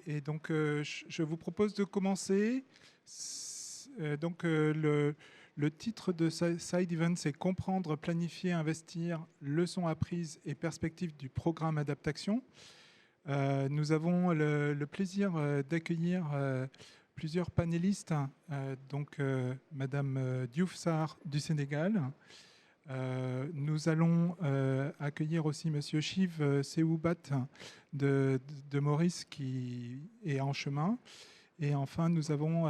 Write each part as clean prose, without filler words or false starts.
Et donc, je vous propose de commencer. Le titre de Side Event, c'est Comprendre, planifier, investir, leçons apprises et perspectives du programme Adaptation. Nous avons le plaisir d'accueillir plusieurs panélistes, Madame Diouf Sarr du Sénégal. Nous allons accueillir aussi Monsieur Shiv Seoubat de Maurice qui est en chemin. Et enfin, nous avons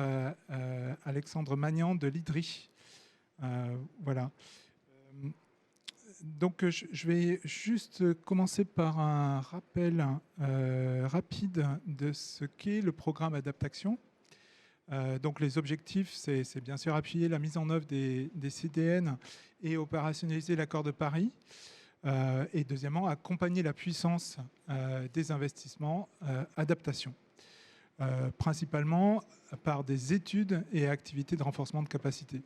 Alexandre Magnan de l'IDRI. Voilà. Donc, je vais juste commencer par un rappel rapide de ce qu'est le programme Adaptation. Donc les objectifs, c'est bien sûr appuyer la mise en œuvre des CDN et opérationnaliser l'accord de Paris. Et deuxièmement, accompagner la puissance des investissements adaptation, principalement par des études et activités de renforcement de capacité.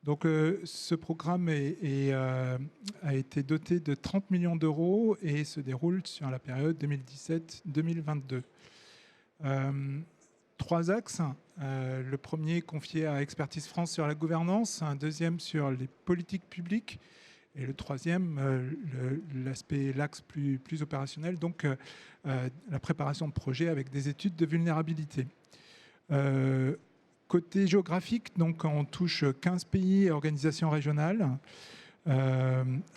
Donc ce programme a été doté de 30 millions d'euros et se déroule sur la période 2017-2022. 3 axes. Le premier confié à Expertise France sur la gouvernance, un deuxième sur les politiques publiques et le troisième, l'axe plus opérationnel, donc la préparation de projets avec des études de vulnérabilité. Côté géographique, donc on touche 15 pays et organisations régionales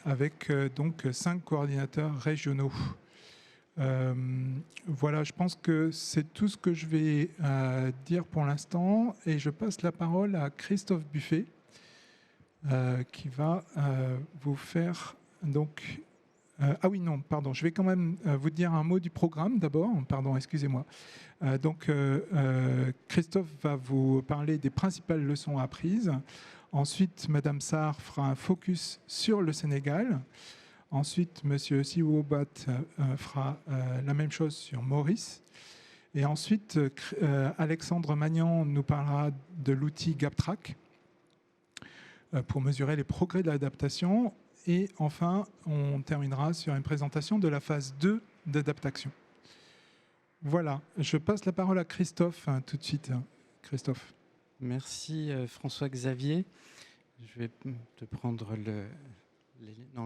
avec donc 5 coordinateurs régionaux. Voilà, je pense que c'est tout ce que je vais dire pour l'instant et je passe la parole à Christophe Buffet qui va vous faire donc... ah oui, non, pardon, je vais quand même vous dire un mot du programme d'abord, pardon, excusez-moi. Christophe va vous parler des principales leçons apprises. Ensuite, Madame Sarr fera un focus sur le Sénégal. Ensuite, M. Seoubat fera la même chose sur Maurice. Et ensuite, Alexandre Magnan nous parlera de l'outil GapTrack pour mesurer les progrès de l'adaptation. Et enfin, on terminera sur une présentation de la phase 2 d'adaptation. Voilà, je passe la parole à Christophe tout de suite. Christophe. Merci François-Xavier. Je vais te prendre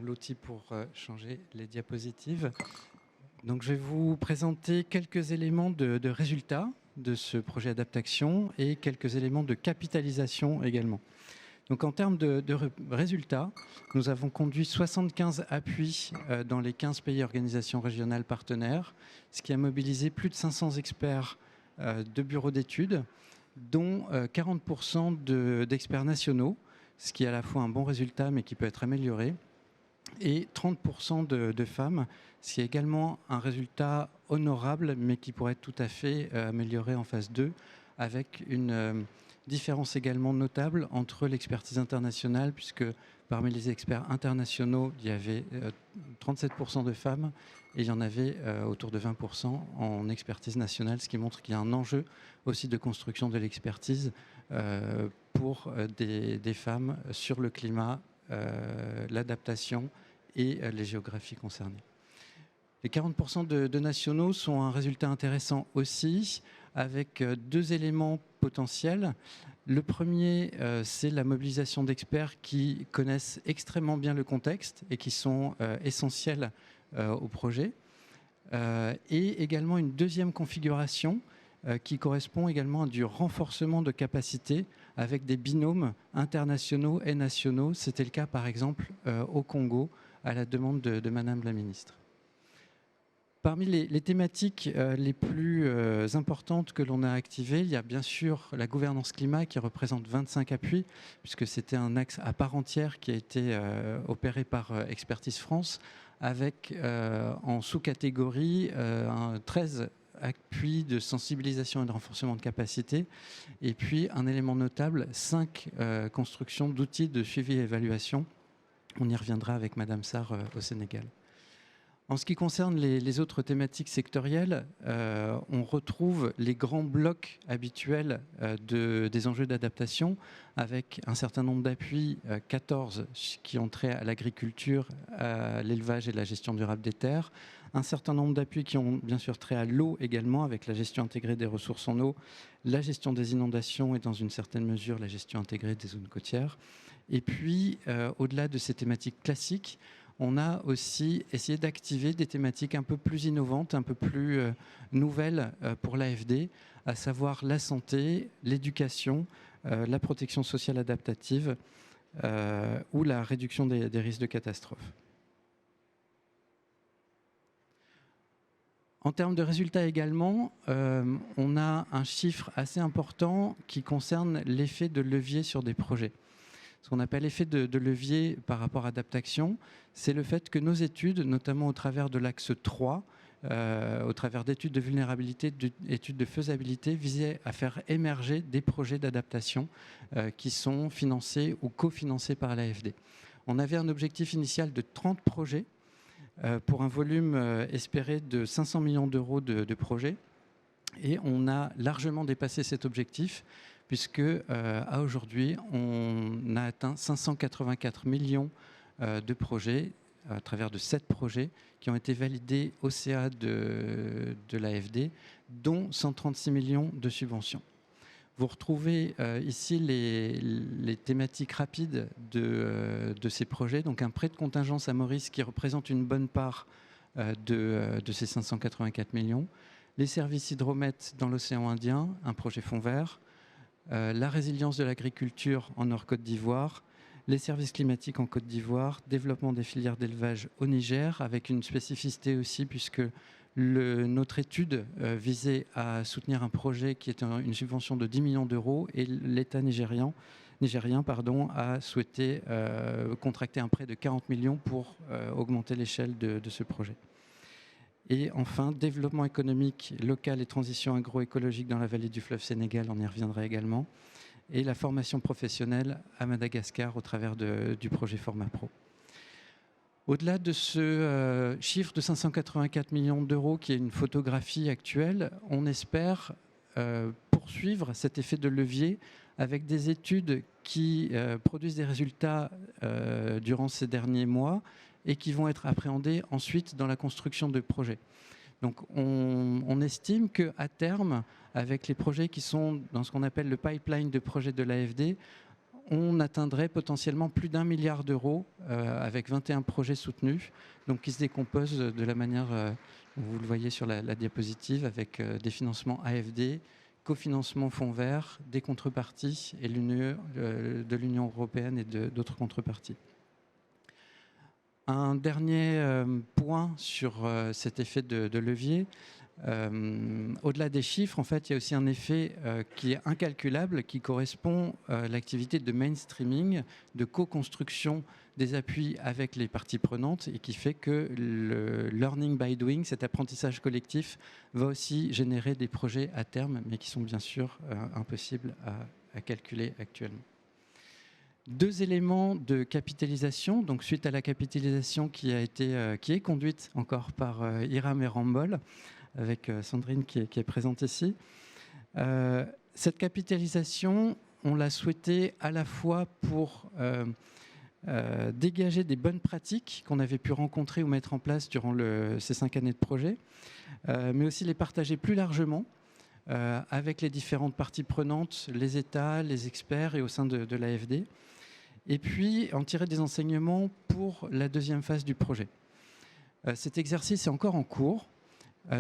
l'outil pour changer les diapositives. Donc, je vais vous présenter quelques éléments de résultats de ce projet d'adaptation et quelques éléments de capitalisation également. Donc, en termes de résultats, nous avons conduit 75 appuis dans les 15 pays et organisations régionales partenaires, ce qui a mobilisé plus de 500 experts de bureaux d'études, dont 40% d'experts nationaux, ce qui est à la fois un bon résultat mais qui peut être amélioré, et 30% de femmes, ce qui est également un résultat honorable mais qui pourrait être tout à fait amélioré en phase 2, avec une différence également notable entre l'expertise internationale, puisque parmi les experts internationaux, il y avait 37% de femmes et il y en avait autour de 20% en expertise nationale, ce qui montre qu'il y a un enjeu aussi de construction de l'expertise pour des femmes sur le climat, l'adaptation et les géographies concernées. Les 40% de nationaux sont un résultat intéressant aussi, avec 2 éléments potentiels. Le premier, c'est la mobilisation d'experts qui connaissent extrêmement bien le contexte et qui sont essentiels au projet. Et également une deuxième configuration qui correspond également à du renforcement de capacité avec des binômes internationaux et nationaux. C'était le cas par exemple au Congo à la demande de Madame la Ministre. Parmi les thématiques les plus importantes que l'on a activées, il y a bien sûr la gouvernance climat qui représente 25 appuis, puisque c'était un axe à part entière qui a été opéré par Expertise France, avec en sous-catégorie 13 appuis de sensibilisation et de renforcement de capacité, et puis un élément notable, 5 constructions d'outils de suivi et évaluation. On y reviendra avec Madame Sarr au Sénégal. En ce qui concerne les autres thématiques sectorielles, on retrouve les grands blocs habituels des enjeux d'adaptation, avec un certain nombre d'appuis, 14 qui ont trait à l'agriculture, à l'élevage et la gestion durable des terres, un certain nombre d'appuis qui ont bien sûr trait à l'eau également, avec la gestion intégrée des ressources en eau, la gestion des inondations et dans une certaine mesure la gestion intégrée des zones côtières. Et puis, au-delà de ces thématiques classiques, on a aussi essayé d'activer des thématiques un peu plus innovantes, un peu plus nouvelles pour l'AFD, à savoir la santé, l'éducation, la protection sociale adaptative ou la réduction des risques de catastrophe. En termes de résultats également, on a un chiffre assez important qui concerne l'effet de levier sur des projets. Ce qu'on appelle l'effet de levier par rapport à adaptation, c'est le fait que nos études, notamment au travers de l'axe 3, au travers d'études de vulnérabilité, d'études de faisabilité, visaient à faire émerger des projets d'adaptation qui sont financés ou cofinancés par l'AFD. On avait un objectif initial de 30 projets pour un volume espéré de 500 millions d'euros de projets. Et on a largement dépassé cet objectif, puisque à aujourd'hui, on a atteint 584 millions de projets, à travers de 7 projets qui ont été validés au CA de l'AFD, dont 136 millions de subventions. Vous retrouvez ici les thématiques rapides de ces projets. Donc un prêt de contingence à Maurice qui représente une bonne part de ces 584 millions. Les services hydromètres dans l'océan Indien, un projet fonds vert. La résilience de l'agriculture en Nord-Côte d'Ivoire. Les services climatiques en Côte d'Ivoire. Développement des filières d'élevage au Niger, avec une spécificité aussi, puisque notre étude visait à soutenir un projet qui est une subvention de 10 millions d'euros et l'État nigérien a souhaité contracter un prêt de 40 millions pour augmenter l'échelle de ce projet. Et enfin, développement économique local et transition agroécologique dans la vallée du fleuve Sénégal, on y reviendra également. Et la formation professionnelle à Madagascar au travers du projet Format Pro. Au-delà de ce chiffre de 584 millions d'euros qui est une photographie actuelle, on espère poursuivre cet effet de levier avec des études qui produisent des résultats durant ces derniers mois et qui vont être appréhendées ensuite dans la construction de projets. Donc on estime qu'à terme, avec les projets qui sont dans ce qu'on appelle le pipeline de projets de l'AFD, on atteindrait potentiellement plus d'1 milliard d'euros avec 21 projets soutenus, donc qui se décomposent de la manière, vous le voyez sur la diapositive, avec des financements AFD, cofinancement fonds vert, des contreparties et de l'Union européenne et d'autres contreparties. Un dernier point sur cet effet de levier. Au-delà des chiffres, en fait, il y a aussi un effet qui est incalculable, qui correspond à l'activité de mainstreaming, de co-construction des appuis avec les parties prenantes et qui fait que le learning by doing, cet apprentissage collectif, va aussi générer des projets à terme, mais qui sont bien sûr impossibles à calculer actuellement. 2 éléments de capitalisation, donc suite à la capitalisation qui est conduite encore par Hiram et Rambol, avec Sandrine qui est présente ici. Cette capitalisation, on l'a souhaitée à la fois pour dégager des bonnes pratiques qu'on avait pu rencontrer ou mettre en place durant ces 5 années de projet, mais aussi les partager plus largement avec les différentes parties prenantes, les États, les experts et au sein de l'AFD. Et puis en tirer des enseignements pour la deuxième phase du projet. Cet exercice est encore en cours.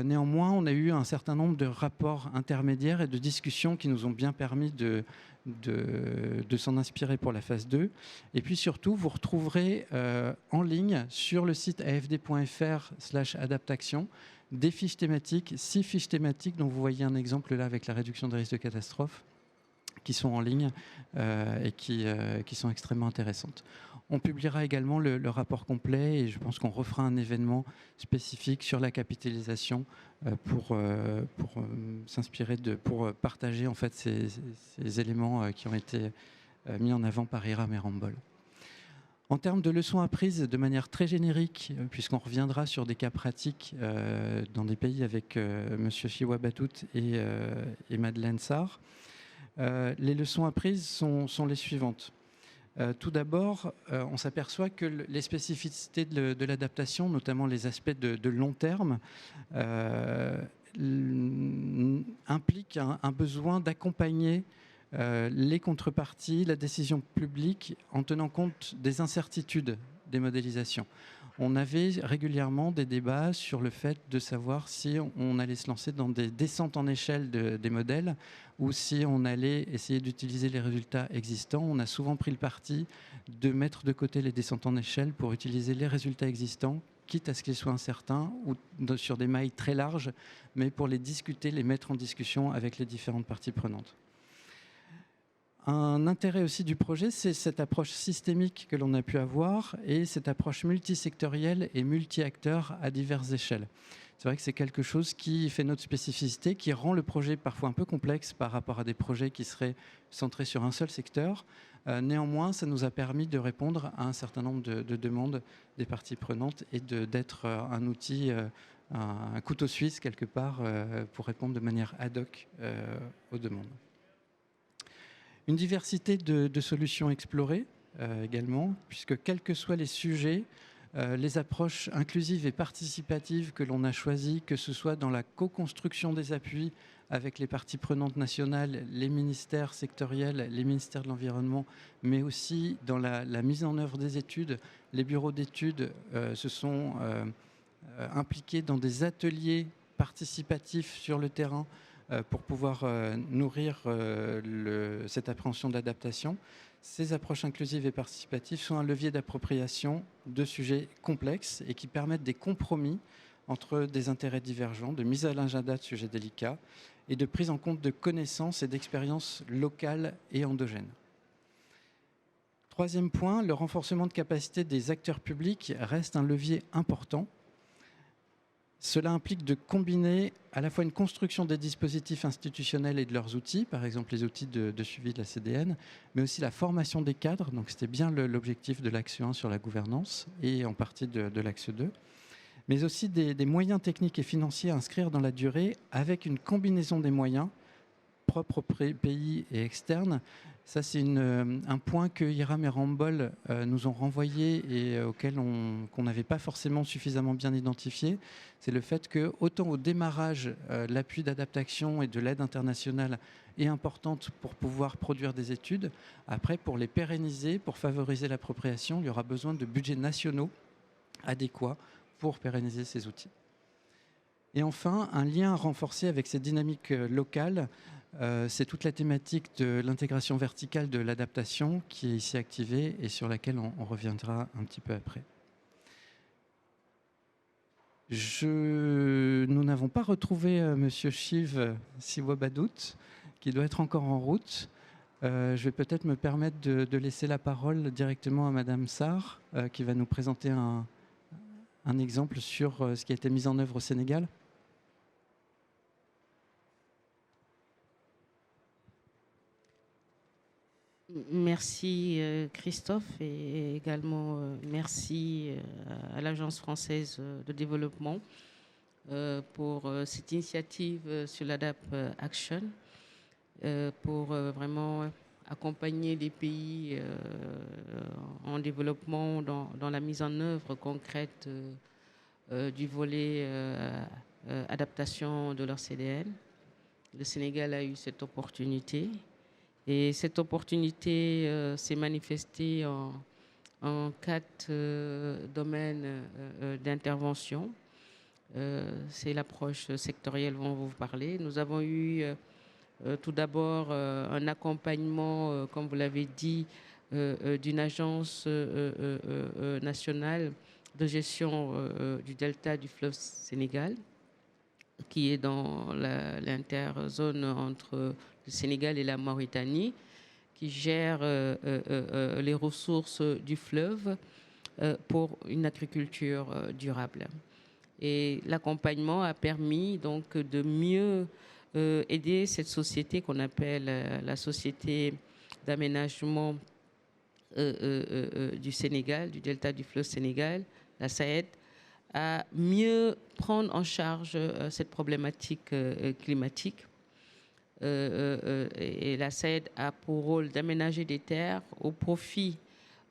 Néanmoins, on a eu un certain nombre de rapports intermédiaires et de discussions qui nous ont bien permis de s'en inspirer pour la phase 2. Et puis surtout, vous retrouverez en ligne sur le site afd.fr/adaptation des fiches thématiques, 6 fiches thématiques dont vous voyez un exemple là avec la réduction des risques de catastrophe, qui sont en ligne et qui sont extrêmement intéressantes. On publiera également le rapport complet et je pense qu'on refera un événement spécifique sur la capitalisation pour s'inspirer pour partager en fait ces éléments qui ont été mis en avant par Hiram et Rambol. En termes de leçons apprises de manière très générique, puisqu'on reviendra sur des cas pratiques dans des pays avec M. Chiwa Batout et Madeleine Sarr, les leçons apprises sont les suivantes. Tout d'abord, on s'aperçoit que les spécificités de l'adaptation, notamment les aspects de long terme, impliquent un besoin d'accompagner les contreparties, la décision publique, en tenant compte des incertitudes des modélisations. On avait régulièrement des débats sur le fait de savoir si on allait se lancer dans des descentes en échelle des modèles ou si on allait essayer d'utiliser les résultats existants. On a souvent pris le parti de mettre de côté les descentes en échelle pour utiliser les résultats existants, quitte à ce qu'ils soient incertains ou sur des mailles très larges, mais pour les discuter, les mettre en discussion avec les différentes parties prenantes. Un intérêt aussi du projet, c'est cette approche systémique que l'on a pu avoir et cette approche multisectorielle et multi-acteurs à diverses échelles. C'est vrai que c'est quelque chose qui fait notre spécificité, qui rend le projet parfois un peu complexe par rapport à des projets qui seraient centrés sur un seul secteur. Néanmoins, ça nous a permis de répondre à un certain nombre de demandes des parties prenantes et d'être un outil, un couteau suisse quelque part pour répondre de manière ad hoc aux demandes. Une diversité de solutions explorées également, puisque quels que soient les sujets, les approches inclusives et participatives que l'on a choisies, que ce soit dans la co-construction des appuis avec les parties prenantes nationales, les ministères sectoriels, les ministères de l'Environnement, mais aussi dans la mise en œuvre des études. Les bureaux d'études se sont impliqués dans des ateliers participatifs sur le terrain pour pouvoir nourrir cette appréhension de l'adaptation. Ces approches inclusives et participatives sont un levier d'appropriation de sujets complexes et qui permettent des compromis entre des intérêts divergents, de mise à l'agenda de sujets délicats et de prise en compte de connaissances et d'expériences locales et endogènes. Troisième point, le renforcement de capacité des acteurs publics reste un levier important. Cela implique de combiner à la fois une construction des dispositifs institutionnels et de leurs outils, par exemple les outils de suivi de la CDN, mais aussi la formation des cadres. Donc c'était bien l'objectif de l'axe 1 sur la gouvernance et en partie de l'axe 2. Mais aussi des moyens techniques et financiers à inscrire dans la durée avec une combinaison des moyens propres au pays et externes. Ça, c'est un point que Hiram et Rambol nous ont renvoyé et qu'on n'avait pas forcément suffisamment bien identifié. C'est le fait que, autant au démarrage, l'appui d'adaptation et de l'aide internationale est importante pour pouvoir produire des études. Après, pour les pérenniser, pour favoriser l'appropriation, il y aura besoin de budgets nationaux adéquats pour pérenniser ces outils. Et enfin, un lien renforcé avec ces dynamiques locales. C'est toute la thématique de l'intégration verticale de l'adaptation qui est ici activée et sur laquelle on reviendra un petit peu après. Nous n'avons pas retrouvé Monsieur Shiv Siwabadout, qui doit être encore en route. Je vais peut-être me permettre de laisser la parole directement à Madame Sarr, qui va nous présenter un exemple sur ce qui a été mis en œuvre au Sénégal. Merci Christophe et également merci à l'Agence française de développement pour cette initiative sur l'ADAP Action pour vraiment accompagner les pays en développement dans la mise en œuvre concrète du volet adaptation de leur CDN. Le Sénégal a eu cette opportunité. Et cette opportunité s'est manifestée en 4 domaines d'intervention. C'est l'approche sectorielle dont vous parlez. Nous avons eu tout d'abord un accompagnement, comme vous l'avez dit, d'une agence nationale de gestion du delta du fleuve Sénégal, qui est dans l'interzone entre le Sénégal et la Mauritanie, qui gère les ressources du fleuve pour une agriculture durable. Et l'accompagnement a permis donc de mieux aider cette société qu'on appelle la Société d'aménagement du Sénégal, du delta du fleuve Sénégal, la SAED, à mieux prendre en charge cette problématique climatique. Et la SAED a pour rôle d'aménager des terres au profit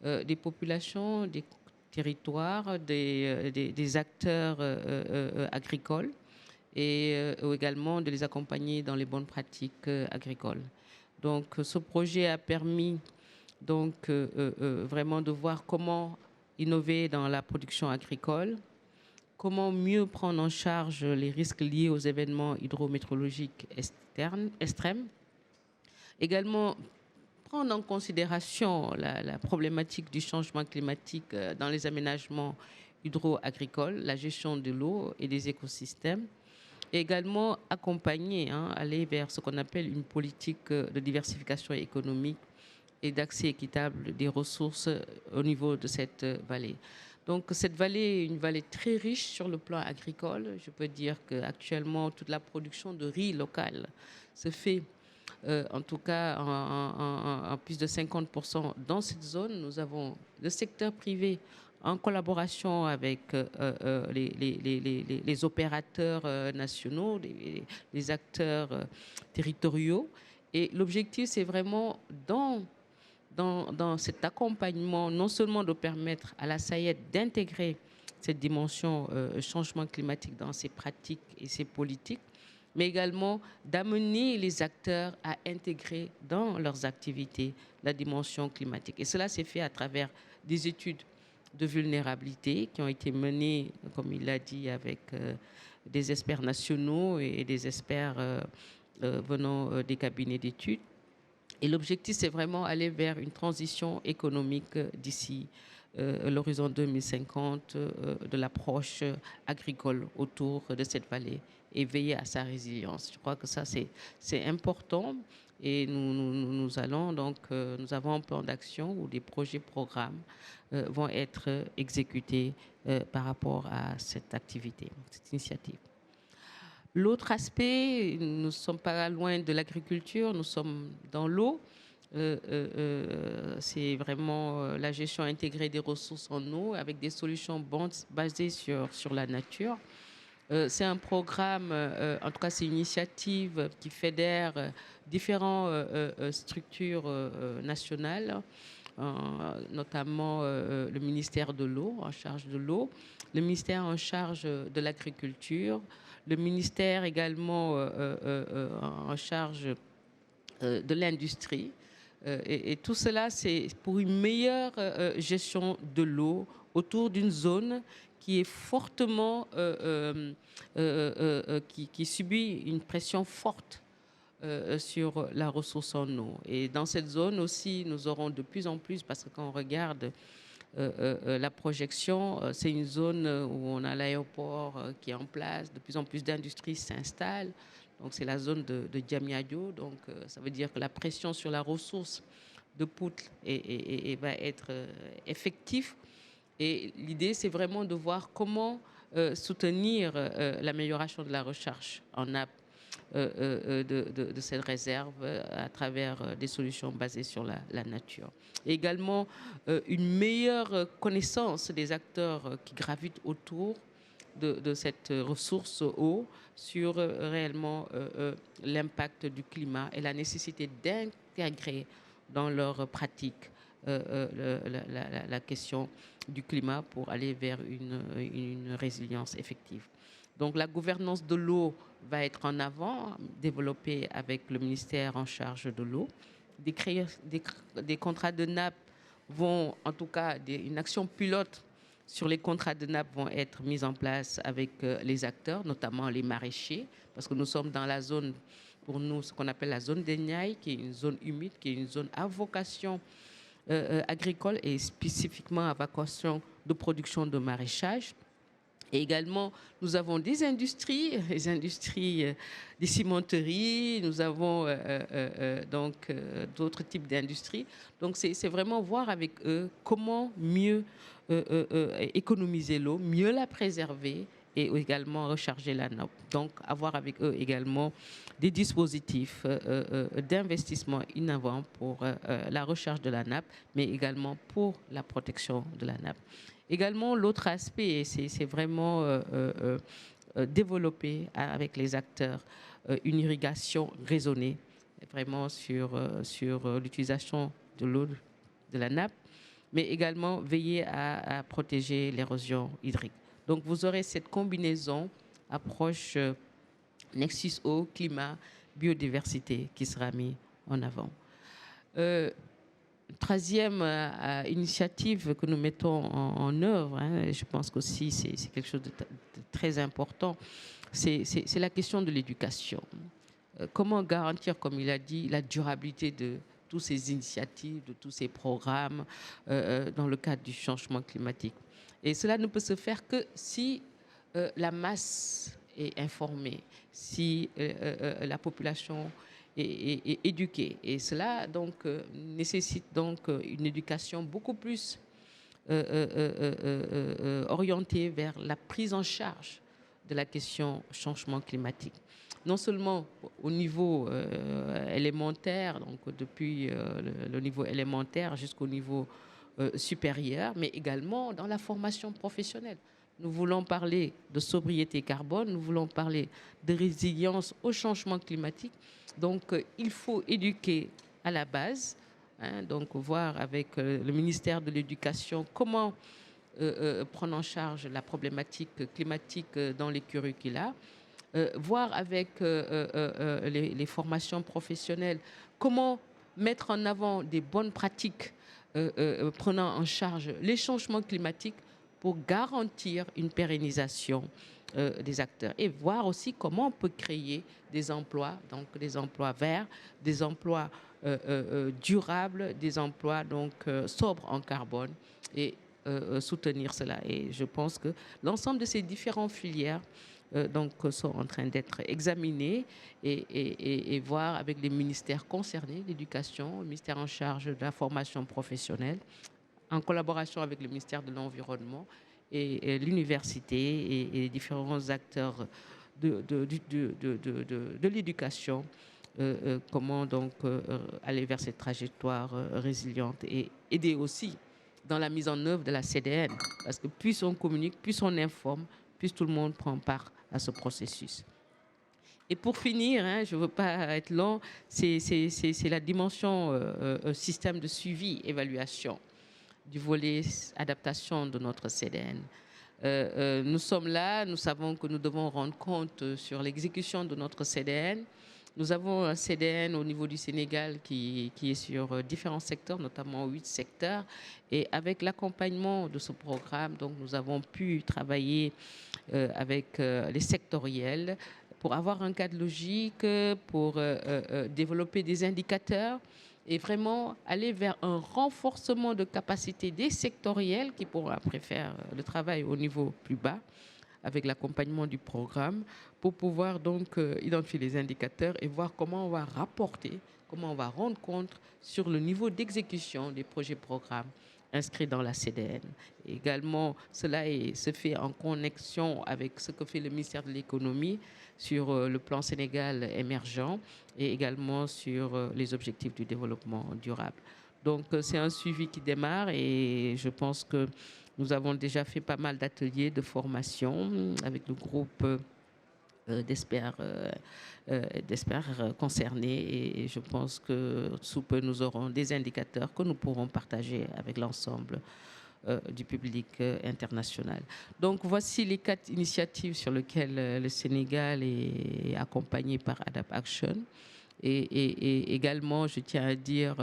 des populations, des territoires, des acteurs agricoles et également de les accompagner dans les bonnes pratiques agricoles. Donc ce projet a permis donc, vraiment de voir comment innover dans la production agricole, comment mieux prendre en charge les risques liés aux événements hydrométéorologiques extrêmes, également prendre en considération la problématique du changement climatique dans les aménagements hydro-agricoles, la gestion de l'eau et des écosystèmes, et également accompagner, aller vers ce qu'on appelle une politique de diversification économique et d'accès équitable des ressources au niveau de cette vallée. Donc cette vallée est une vallée très riche sur le plan agricole. Je peux dire qu'actuellement, toute la production de riz local se fait en tout cas en plus de 50% dans cette zone. Nous avons le secteur privé en collaboration avec les opérateurs nationaux, les acteurs territoriaux. Et l'objectif, c'est vraiment dans cet accompagnement, non seulement de permettre à la SAED d'intégrer cette dimension changement climatique dans ses pratiques et ses politiques, mais également d'amener les acteurs à intégrer dans leurs activités la dimension climatique. Et cela s'est fait à travers des études de vulnérabilité qui ont été menées, comme il l'a dit, avec des experts nationaux et des experts venant des cabinets d'études. Et l'objectif, c'est vraiment aller vers une transition économique d'ici l'horizon 2050 de l'approche agricole autour de cette vallée et veiller à sa résilience. Je crois que ça, c'est important. Et nous allons donc, nous avons un plan d'action où des projets, programmes vont être exécutés par rapport à cette activité, cette initiative. L'autre aspect, nous ne sommes pas loin de l'agriculture, nous sommes dans l'eau. C'est vraiment la gestion intégrée des ressources en eau avec des solutions basées sur la nature. C'est un programme, en tout cas c'est une initiative qui fédère différentes structures nationales, notamment le ministère de l'eau, en charge de l'eau, le ministère en charge de l'agriculture, le ministère également en charge de l'industrie. Et tout cela, c'est pour une meilleure gestion de l'eau autour d'une zone qui est fortement, qui subit une pression forte sur la ressource en eau. Et dans cette zone aussi, nous aurons de plus en plus, parce que quand on regarde la projection, c'est une zone où on a l'aéroport qui est en place, de plus en plus d'industries s'installent. Donc c'est la zone de Diamniadio, donc ça veut dire que la pression sur la ressource de Poutle va être effective. Et l'idée, c'est vraiment de voir comment soutenir l'amélioration de la recherche en nappe de cette réserve à travers des solutions basées sur la nature. Et également, une meilleure connaissance des acteurs qui gravitent autour de cette ressource eau sur réellement l'impact du climat et la nécessité d'intégrer dans leurs pratiques la question du climat pour aller vers une résilience effective. Donc la gouvernance de l'eau va être en avant, développée avec le ministère en charge de l'eau. Des contrats de nappe vont, en tout cas, une action pilote sur les contrats de nappe vont être mises en place avec les acteurs, notamment les maraîchers, parce que nous sommes dans la zone, pour nous, ce qu'on appelle la zone des Niayes, qui est une zone humide, qui est une zone à vocation agricole et spécifiquement à vocation de production de maraîchage. Et également, nous avons des industries, les industries des cimenteries, nous avons donc d'autres types d'industries. Donc, c'est vraiment voir avec eux comment mieux économiser l'eau, mieux la préserver et également recharger la nappe. Donc, avoir avec eux également des dispositifs d'investissement innovants pour la recharge de la nappe, mais également pour la protection de la nappe. Également, l'autre aspect, c'est vraiment développer avec les acteurs une irrigation raisonnée, vraiment sur l'utilisation de l'eau de la nappe, mais également veiller à protéger l'érosion hydrique. Donc vous aurez cette combinaison approche Nexus eau, climat, biodiversité qui sera mis en avant. Troisième initiative que nous mettons en œuvre, hein, je pense qu'aussi c'est quelque chose de très important, c'est la question de l'éducation. Comment garantir, comme il a dit, la durabilité de toutes ces initiatives, de tous ces programmes dans le cadre du changement climatique. Et cela ne peut se faire que si la masse est informée, si la population est éduquée. Et cela donc, nécessite donc une éducation beaucoup plus orientée vers la prise en charge de la question changement climatique. Non seulement au niveau élémentaire, donc depuis le niveau élémentaire jusqu'au niveau supérieur, mais également dans la formation professionnelle. Nous voulons parler de sobriété carbone, nous voulons parler de résilience au changement climatique. Donc, il faut éduquer à la base, hein, donc voir avec le ministère de l'Éducation comment prendre en charge la problématique climatique dans les curricula, voir avec les formations professionnelles comment mettre en avant des bonnes pratiques prenant en charge les changements climatiques pour garantir une pérennisation des acteurs et voir aussi comment on peut créer des emplois, donc des emplois verts, des emplois durables, des emplois donc sobres en carbone et soutenir cela. Et je pense que l'ensemble de ces différentes filières donc, sont en train d'être examinées et voir avec les ministères concernés, l'éducation, le ministère en charge de la formation professionnelle, en collaboration avec le ministère de l'Environnement et l'université et les différents acteurs de l'éducation, comment donc aller vers cette trajectoire résiliente et aider aussi dans la mise en œuvre de la CDN. Parce que plus on communique, plus on informe, plus tout le monde prend part à ce processus. Et pour finir, hein, je ne veux pas être long, c'est la dimension système de suivi, évaluation du volet adaptation de notre CDN. Nous sommes là, nous savons que nous devons rendre compte sur l'exécution de notre CDN. Nous avons un CDN au niveau du Sénégal qui est sur différents secteurs, notamment 8 secteurs. Et avec l'accompagnement de ce programme, donc, nous avons pu travailler avec les sectoriels pour avoir un cadre logique, pour développer des indicateurs et vraiment aller vers un renforcement de capacité des sectoriels qui pourront après faire le travail au niveau plus bas avec l'accompagnement du programme pour pouvoir donc identifier les indicateurs et voir comment on va rapporter, comment on va rendre compte sur le niveau d'exécution des projets programmes inscrits dans la CDN. Et également, cela se fait en connexion avec ce que fait le ministère de l'économie sur le plan Sénégal émergent et également sur les objectifs du développement durable. Donc, c'est un suivi qui démarre et je pense que nous avons déjà fait pas mal d'ateliers de formation avec le groupe d'experts concernés et je pense que sous peu nous aurons des indicateurs que nous pourrons partager avec l'ensemble du public international. Donc voici les 4 initiatives sur lesquelles le Sénégal est accompagné par Adapt Action. Et également, je tiens à dire,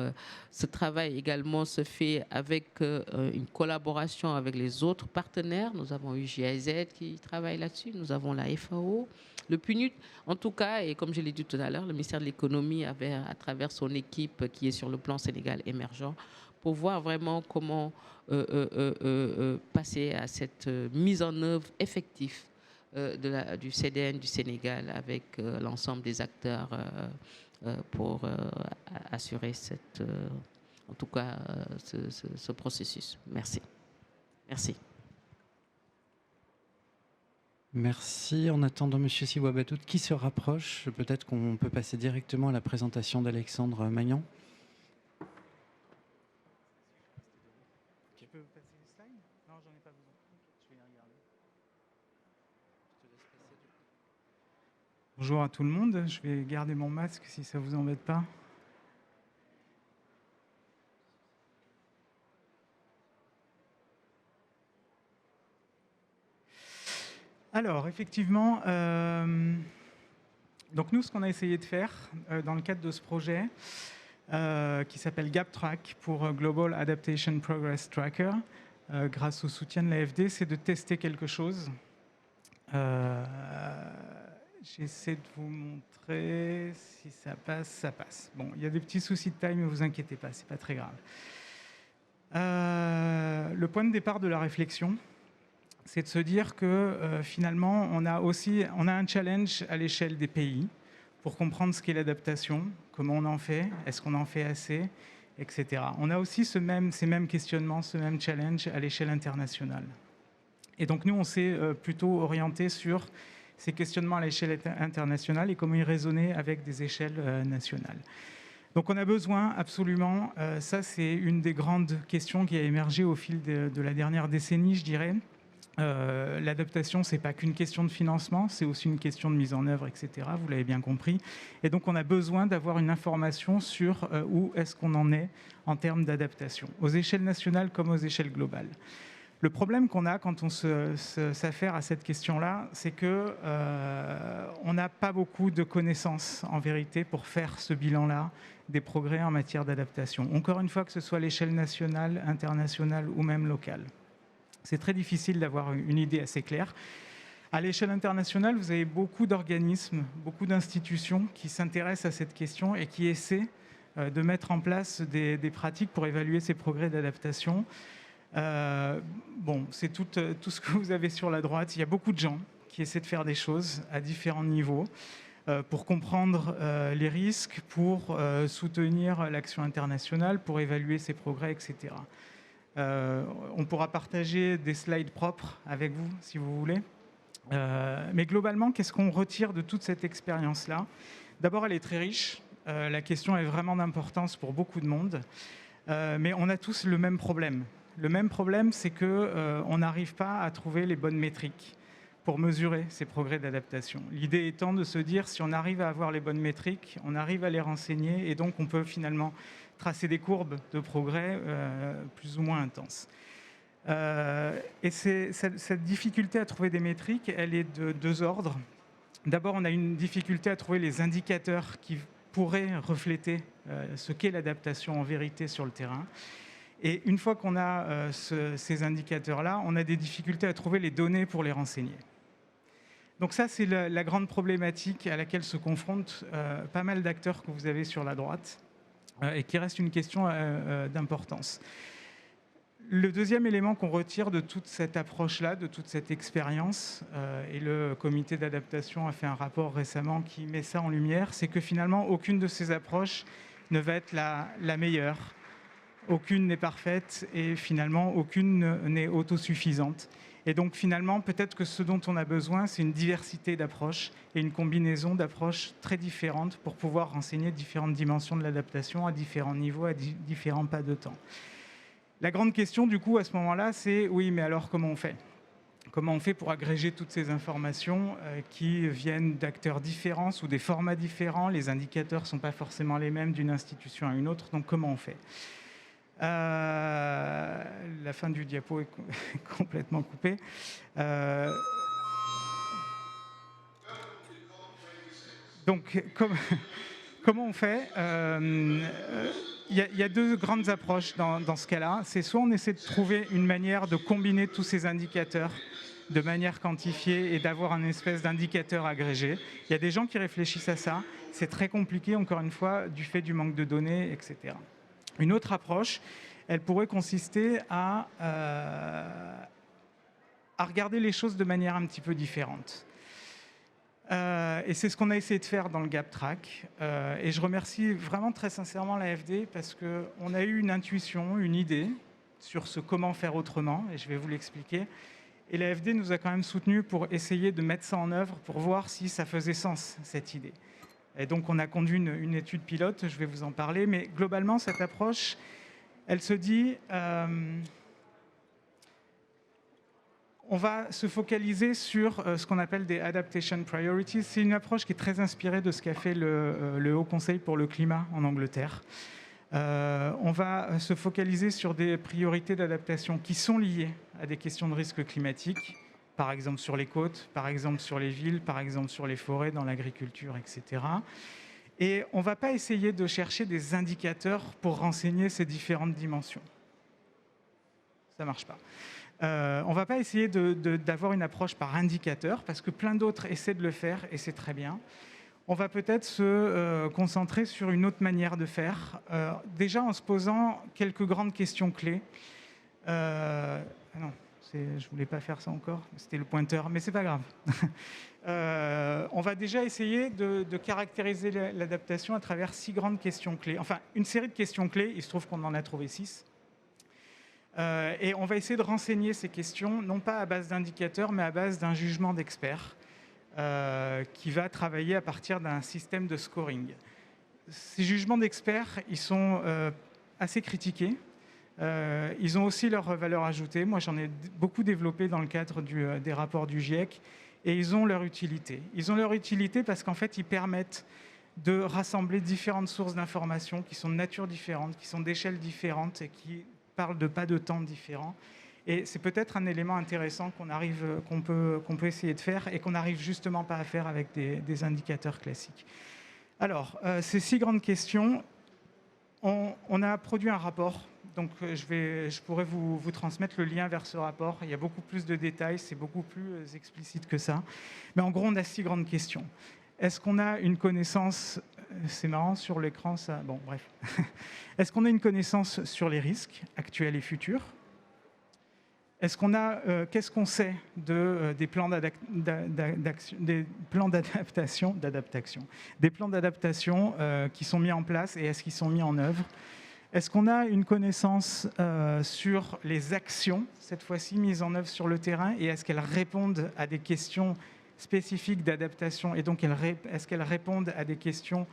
ce travail également se fait avec une collaboration avec les autres partenaires. Nous avons eu GIZ qui travaille là-dessus, nous avons la FAO, le PNUD, en tout cas, et comme je l'ai dit tout à l'heure, le ministère de l'économie avait, à travers son équipe qui est sur le plan Sénégal émergent, pour voir vraiment comment passer à cette mise en œuvre effective du CDN du Sénégal avec l'ensemble des acteurs pour assurer en tout cas ce processus. Merci. Merci. Merci. En attendant, M. Siwabatout, qui se rapproche, peut-être qu'on peut passer directement à la présentation d'Alexandre Magnan. Tu peux passer les slides? Non, j'en ai pas besoin. Je vais les regarder. Bonjour à tout le monde. Je vais garder mon masque si ça ne vous embête pas. Alors, effectivement, donc nous, ce qu'on a essayé de faire dans le cadre de ce projet, qui s'appelle GapTrack pour Global Adaptation Progress Tracker, grâce au soutien de l'AFD, c'est de tester quelque chose. J'essaie de vous montrer si ça passe, ça passe. Bon, il y a des petits soucis de taille, mais vous inquiétez pas, c'est pas très grave. Le point de départ de la réflexion, c'est de se dire que finalement, on a un challenge à l'échelle des pays pour comprendre ce qu'est l'adaptation, comment on en fait, est-ce qu'on en fait assez, etc. On a aussi ces mêmes questionnements, ce même challenge à l'échelle internationale. Et donc nous, on s'est plutôt orienté sur ces questionnements à l'échelle internationale et comment y raisonner avec des échelles nationales. Donc on a besoin absolument, ça c'est une des grandes questions qui a émergé au fil de la dernière décennie, je dirais. L'adaptation, ce n'est pas qu'une question de financement, c'est aussi une question de mise en œuvre, etc. Vous l'avez bien compris. Et donc on a besoin d'avoir une information sur où est-ce qu'on en est en termes d'adaptation, aux échelles nationales comme aux échelles globales. Le problème qu'on a quand on s'affaire à cette question-là, c'est qu'on n'a pas beaucoup de connaissances, en vérité, pour faire ce bilan-là des progrès en matière d'adaptation. Encore une fois, que ce soit à l'échelle nationale, internationale ou même locale. C'est très difficile d'avoir une idée assez claire. À l'échelle internationale, vous avez beaucoup d'organismes, beaucoup d'institutions qui s'intéressent à cette question et qui essaient de mettre en place des pratiques pour évaluer ces progrès d'adaptation. Bon, c'est tout ce que vous avez sur la droite. Il y a beaucoup de gens qui essaient de faire des choses à différents niveaux pour comprendre les risques, pour soutenir l'action internationale, pour évaluer ces progrès, etc. On pourra partager des slides propres avec vous, si vous voulez. Mais globalement, qu'est-ce qu'on retire de toute cette expérience-là ? D'abord, elle est très riche. La question est vraiment d'importance pour beaucoup de monde. Mais on a tous le même problème. Le même problème, c'est qu'on n'arrive pas à trouver les bonnes métriques pour mesurer ces progrès d'adaptation. L'idée étant de se dire, si on arrive à avoir les bonnes métriques, on arrive à les renseigner, et donc on peut finalement tracer des courbes de progrès plus ou moins intenses. Et cette difficulté à trouver des métriques, elle est de deux ordres. D'abord, on a une difficulté à trouver les indicateurs qui pourraient refléter ce qu'est l'adaptation en vérité sur le terrain. Et une fois qu'on a ces indicateurs-là, on a des difficultés à trouver les données pour les renseigner. Donc ça, c'est la grande problématique à laquelle se confrontent pas mal d'acteurs que vous avez sur la droite et qui reste une question d'importance. Le deuxième élément qu'on retire de toute cette approche-là, de toute cette expérience, et le comité d'adaptation a fait un rapport récemment qui met ça en lumière, c'est que finalement, aucune de ces approches ne va être la meilleure. Aucune n'est parfaite et finalement, aucune n'est autosuffisante. Et donc finalement, peut-être que ce dont on a besoin, c'est une diversité d'approches et une combinaison d'approches très différentes pour pouvoir renseigner différentes dimensions de l'adaptation à différents niveaux, à différents pas de temps. La grande question, du coup, à ce moment-là, c'est oui, mais alors comment on fait ? Comment on fait pour agréger toutes ces informations qui viennent d'acteurs différents, sous des formats différents ? Les indicateurs ne sont pas forcément les mêmes d'une institution à une autre, donc comment on fait ? La fin du diapo est complètement coupée. Donc, comment on fait ? Il y a deux grandes approches dans ce cas-là. C'est soit on essaie de trouver une manière de combiner tous ces indicateurs de manière quantifiée et d'avoir un espèce d'indicateur agrégé. Il y a des gens qui réfléchissent à ça. C'est très compliqué, encore une fois, du fait du manque de données, etc. Une autre approche, elle pourrait consister à regarder les choses de manière un petit peu différente. Et c'est ce qu'on a essayé de faire dans le GapTrack. Et je remercie vraiment très sincèrement l'AFD parce qu'on a eu une intuition, une idée sur ce comment faire autrement, et je vais vous l'expliquer. Et l'AFD nous a quand même soutenus pour essayer de mettre ça en œuvre, pour voir si ça faisait sens, cette idée. Et donc, on a conduit une étude pilote, je vais vous en parler, mais globalement, cette approche, elle se dit, on va se focaliser sur ce qu'on appelle des adaptation priorities. C'est une approche qui est très inspirée de ce qu'a fait le Haut Conseil pour le climat en Angleterre. On va se focaliser sur des priorités d'adaptation qui sont liées à des questions de risque climatique, par exemple sur les côtes, par exemple sur les villes, par exemple sur les forêts, dans l'agriculture, etc. Et on ne va pas essayer de chercher des indicateurs pour renseigner ces différentes dimensions. Ça ne marche pas. On ne va pas essayer d'avoir une approche par indicateur, parce que plein d'autres essaient de le faire, et c'est très bien. On va peut-être se concentrer sur une autre manière de faire, déjà en se posant quelques grandes questions clés. Non, je ne voulais pas faire ça encore, c'était le pointeur, mais ce n'est pas grave. On va déjà essayer de caractériser l'adaptation à travers 6 grandes questions clés. Enfin, une série de questions clés, il se trouve qu'on en a trouvé 6. Et on va essayer de renseigner ces questions, non pas à base d'indicateurs, mais à base d'un jugement d'expert qui va travailler à partir d'un système de scoring. Ces jugements d'experts, ils sont assez critiqués. Ils ont aussi leur valeur ajoutée. Moi, j'en ai beaucoup développé dans le cadre des rapports du GIEC, et ils ont leur utilité. Ils ont leur utilité parce qu'en fait, ils permettent de rassembler différentes sources d'informations qui sont de nature différente, qui sont d'échelles différentes et qui parlent de pas de temps différents. Et c'est peut-être un élément intéressant qu'on peut essayer de faire et qu'on n'arrive justement pas à faire avec des indicateurs classiques. Alors, ces 6 grandes questions, on a produit un rapport. Donc, je pourrais vous transmettre le lien vers ce rapport. Il y a beaucoup plus de détails, c'est beaucoup plus explicite que ça. Mais en gros, on a 6 grandes questions. Est-ce qu'on a une connaissance, c'est marrant sur l'écran, ça, bon, bref. Est-ce qu'on a une connaissance sur les risques actuels et futurs ? Est-ce qu'on a, qu'est-ce qu'on sait des plans d'adaptation, des plans d'adaptation qui sont mis en place et est-ce qu'ils sont mis en œuvre ? Est-ce qu'on a une connaissance sur les actions, cette fois-ci mises en œuvre sur le terrain, et est-ce qu'elles répondent à des questions spécifiques d'adaptation, et donc est-ce qu'elles répondent à des questions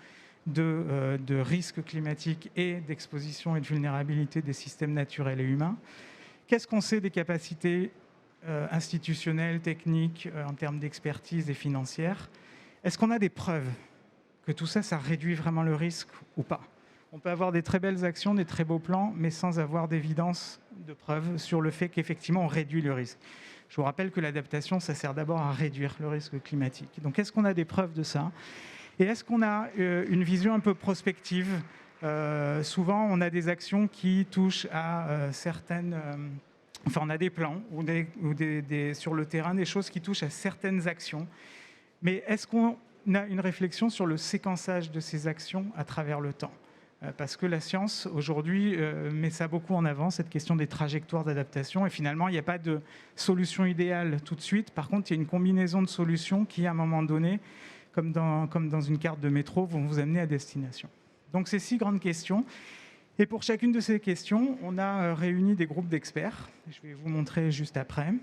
de risque climatique et d'exposition et de vulnérabilité des systèmes naturels et humains ? Qu'est-ce qu'on sait des capacités institutionnelles, techniques, en termes d'expertise et financière ? Est-ce qu'on a des preuves que tout ça, ça réduit vraiment le risque ou pas ? On peut avoir des très belles actions, des très beaux plans, mais sans avoir d'évidence, de preuves sur le fait qu'effectivement on réduit le risque. Je vous rappelle que l'adaptation, ça sert d'abord à réduire le risque climatique. Donc est-ce qu'on a des preuves de ça ? Et est-ce qu'on a une vision un peu prospective ? Souvent, on a des actions qui touchent à certaines... Enfin, on a des plans ou sur le terrain, des choses qui touchent à certaines actions. Mais est-ce qu'on a une réflexion sur le séquençage de ces actions à travers le temps ? Parce que la science, aujourd'hui, met ça beaucoup en avant, cette question des trajectoires d'adaptation. Et finalement, il n'y a pas de solution idéale tout de suite. Par contre, il y a une combinaison de solutions qui, à un moment donné, comme dans une carte de métro, vont vous amener à destination. Donc, ces 6 grandes questions. Et pour chacune de ces questions, on a réuni des groupes d'experts. Je vais vous montrer juste après.